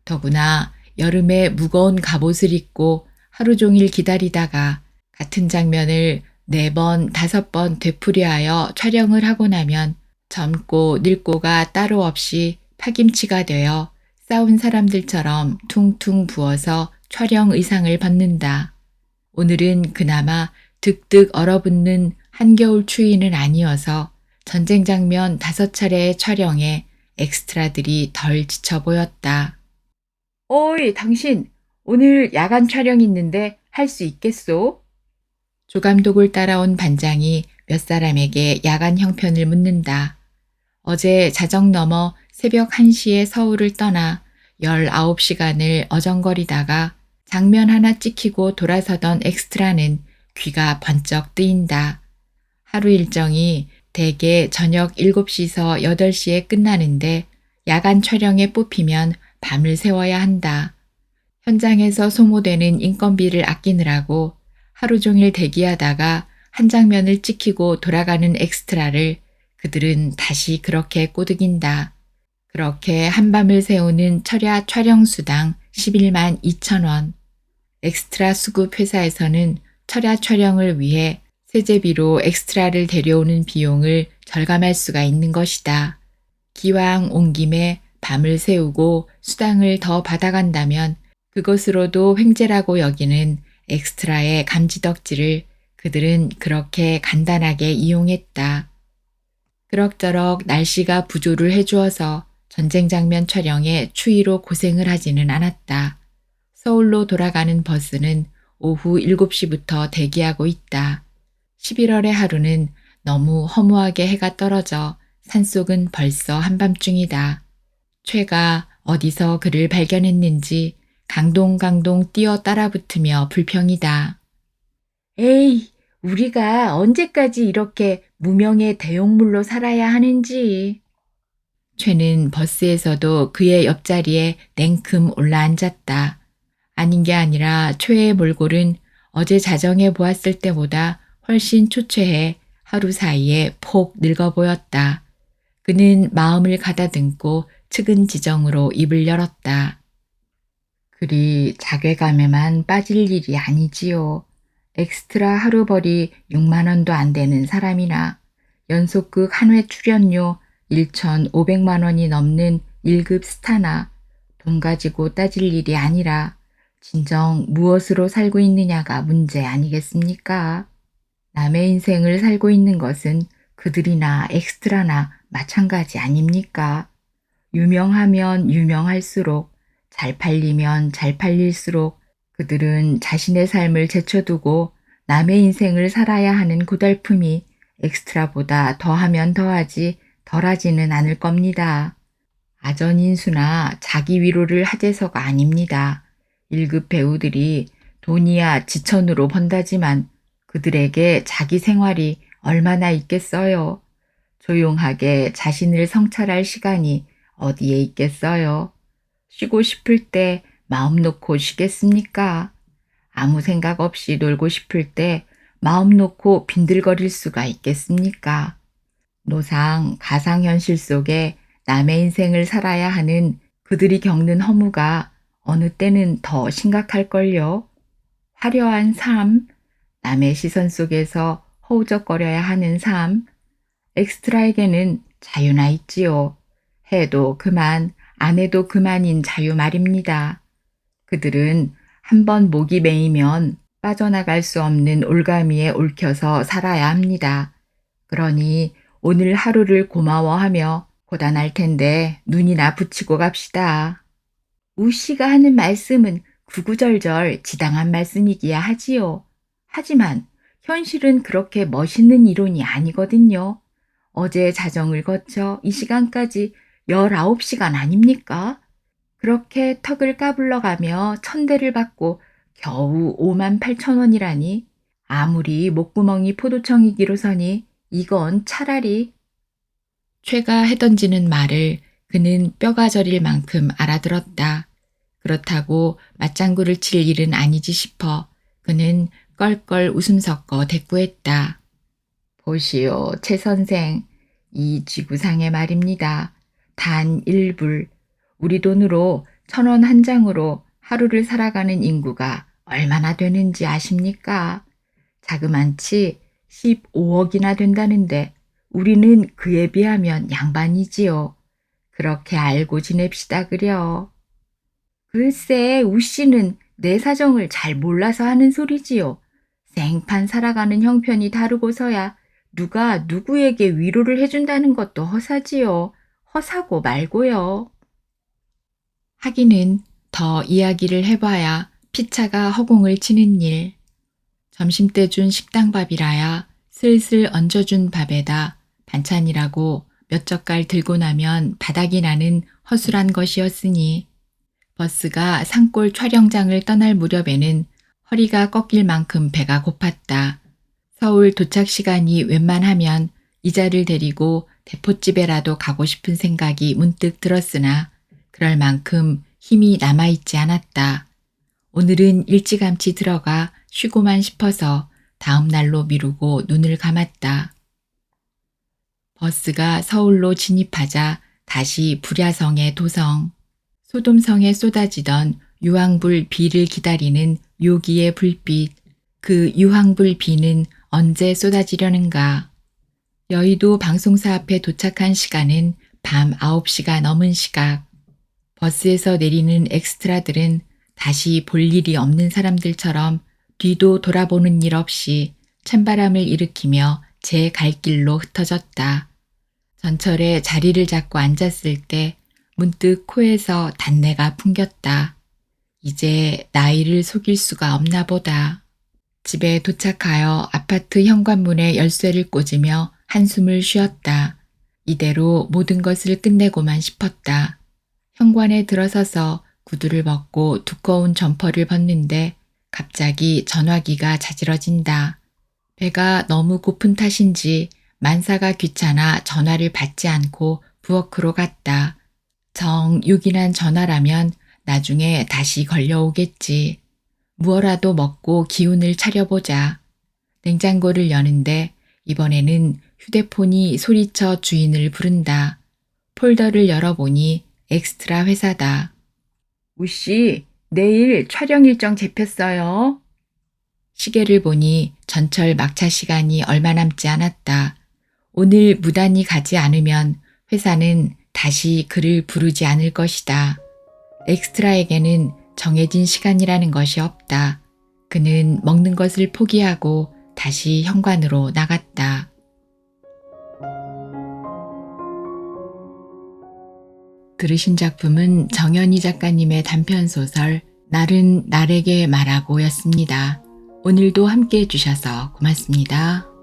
더구나 여름에 무거운 갑옷을 입고 하루 종일 기다리다가 같은 장면을 4번, 5번 되풀이하여 촬영을 하고 나면 젊고 늙고가 따로 없이 파김치가 되어 싸운 사람들처럼 퉁퉁 부어서 촬영 의상을 벗는다. 오늘은 그나마 득득 얼어붙는 한겨울 추위는 아니어서 전쟁 장면 5차례의 촬영에 엑스트라들이 덜 지쳐 보였다. 어이, 당신 오늘 야간 촬영 있는데 할 수 있겠소? 조감독을 따라온 반장이 몇 사람에게 야간 형편을 묻는다. 어제 자정 넘어 새벽 1시에 서울을 떠나 19시간을 어정거리다가 장면 하나 찍히고 돌아서던 엑스트라는 귀가 번쩍 뜨인다. 하루 일정이 대개 저녁 7시서 8시에 끝나는데 야간 촬영에 뽑히면 밤을 새워야 한다. 현장에서 소모되는 인건비를 아끼느라고 하루 종일 대기하다가 한 장면을 찍히고 돌아가는 엑스트라를 그들은 다시 그렇게 꼬드긴다. 그렇게 한밤을 새우는 철야 촬영수당 11만 2천 원. 엑스트라 수급 회사에서는 철야 촬영을 위해 세제비로 엑스트라를 데려오는 비용을 절감할 수가 있는 것이다. 기왕 온 김에 밤을 새우고 수당을 더 받아간다면 그것으로도 횡재라고 여기는 엑스트라의 감지덕지를 그들은 그렇게 간단하게 이용했다. 그럭저럭 날씨가 부조를 해주어서 전쟁 장면 촬영에 추위로 고생을 하지는 않았다. 서울로 돌아가는 버스는 오후 7시부터 대기하고 있다. 11월의 하루는 너무 허무하게 해가 떨어져 산속은 벌써 한밤중이다. 최가 어디서 그를 발견했는지 강동강동 뛰어 따라붙으며 불평이다. 에이, 우리가 언제까지 이렇게 무명의 대용물로 살아야 하는지. 최는 버스에서도 그의 옆자리에 냉큼 올라앉았다. 아닌 게 아니라 최의 몰골은 어제 자정해 보았을 때보다 훨씬 초췌해 하루 사이에 폭 늙어 보였다. 그는 마음을 가다듬고 측은지정으로 입을 열었다. 그리 자괴감에만 빠질 일이 아니지요. 엑스트라 하루벌이 6만 원도 안 되는 사람이나 연속극 한 회 출연료 1,500만 원이 넘는 1급 스타나 돈 가지고 따질 일이 아니라 진정 무엇으로 살고 있느냐가 문제 아니겠습니까? 남의 인생을 살고 있는 것은 그들이나 엑스트라나 마찬가지 아닙니까? 유명하면 유명할수록 잘 팔리면 잘 팔릴수록 그들은 자신의 삶을 제쳐두고 남의 인생을 살아야 하는 고달픔이 엑스트라보다 더하면 더하지 덜하지는 않을 겁니다. 아전인수나 자기 위로를 하재서가 아닙니다. 1급 배우들이 돈이야 지천으로 번다지만 그들에게 자기 생활이 얼마나 있겠어요. 조용하게 자신을 성찰할 시간이 어디에 있겠어요. 쉬고 싶을 때 마음 놓고 쉬겠습니까? 아무 생각 없이 놀고 싶을 때 마음 놓고 빈들거릴 수가 있겠습니까? 노상 가상현실 속에 남의 인생을 살아야 하는 그들이 겪는 허무가 어느 때는 더 심각할걸요. 화려한 삶, 남의 시선 속에서 허우적거려야 하는 삶, 엑스트라에게는 자유나 있지요. 해도 그만, 안 해도 그만인 자유 말입니다. 그들은 한번 목이 메이면 빠져나갈 수 없는 올가미에 얽혀서 살아야 합니다. 그러니 오늘 하루를 고마워하며 고단할 텐데 눈이나 붙이고 갑시다. 우씨가 하는 말씀은 구구절절 지당한 말씀이기야 하지요. 하지만 현실은 그렇게 멋있는 이론이 아니거든요. 어제 자정을 거쳐 이 시간까지 19시간 아닙니까? 그렇게 턱을 까불러가며 천대를 받고 겨우 5만 8천 원이라니 아무리 목구멍이 포도청이기로서니 이건 차라리 최가 해던지는 말을 그는 뼈가 저릴 만큼 알아들었다. 그렇다고 맞장구를 칠 일은 아니지 싶어 그는 껄껄 웃음 섞어 대꾸했다. 보시오, 최 선생. 이 지구상의 말입니다. 단 1불. 우리 돈으로 1,000원 한 장으로 하루를 살아가는 인구가 얼마나 되는지 아십니까? 자그만치 15억이나 된다는데 우리는 그에 비하면 양반이지요. 그렇게 알고 지냅시다 그려. 글쎄 우씨는 내 사정을 잘 몰라서 하는 소리지요. 생판 살아가는 형편이 다르고서야 누가 누구에게 위로를 해준다는 것도 허사지요. 허사고 말고요. 하기는 더 이야기를 해봐야 피차가 허공을 치는 일. 점심때 준 식당밥이라야 슬슬 얹어준 밥에다 반찬이라고 몇 젓갈 들고 나면 바닥이 나는 허술한 것이었으니 버스가 산골 촬영장을 떠날 무렵에는 허리가 꺾일 만큼 배가 고팠다. 서울 도착 시간이 웬만하면 이자를 데리고 대포집에라도 가고 싶은 생각이 문득 들었으나 그럴 만큼 힘이 남아있지 않았다. 오늘은 일찌감치 들어가 쉬고만 싶어서 다음 날로 미루고 눈을 감았다. 버스가 서울로 진입하자 다시 불야성의 도성, 소돔성에 쏟아지던 유황불 비를 기다리는 요기의 불빛, 그 유황불 비는 언제 쏟아지려는가. 여의도 방송사 앞에 도착한 시간은 밤 9시가 넘은 시각. 버스에서 내리는 엑스트라들은 다시 볼 일이 없는 사람들처럼 뒤도 돌아보는 일 없이 찬바람을 일으키며 제 갈 길로 흩어졌다. 전철에 자리를 잡고 앉았을 때 문득 코에서 단내가 풍겼다. 이제 나이를 속일 수가 없나 보다. 집에 도착하여 아파트 현관문에 열쇠를 꽂으며 한숨을 쉬었다. 이대로 모든 것을 끝내고만 싶었다. 현관에 들어서서 구두를 벗고 두꺼운 점퍼를 벗는데 갑자기 전화기가 자지러진다. 배가 너무 고픈 탓인지 만사가 귀찮아 전화를 받지 않고 부엌으로 갔다. 정 요긴한 전화라면 나중에 다시 걸려오겠지. 무엇라도 먹고 기운을 차려보자. 냉장고를 여는데 이번에는 휴대폰이 소리쳐 주인을 부른다. 폴더를 열어보니 엑스트라 회사다. 우씨, 내일 촬영 일정 잡혔어요. 시계를 보니 전철 막차 시간이 얼마 남지 않았다. 오늘 무단히 가지 않으면 회사는 다시 그를 부르지 않을 것이다. 엑스트라에게는 정해진 시간이라는 것이 없다. 그는 먹는 것을 포기하고 다시 현관으로 나갔다. 들으신 작품은 정연희 작가님의 단편소설 날은 날에게 말하고 였습니다. 오늘도 함께 해주셔서 고맙습니다.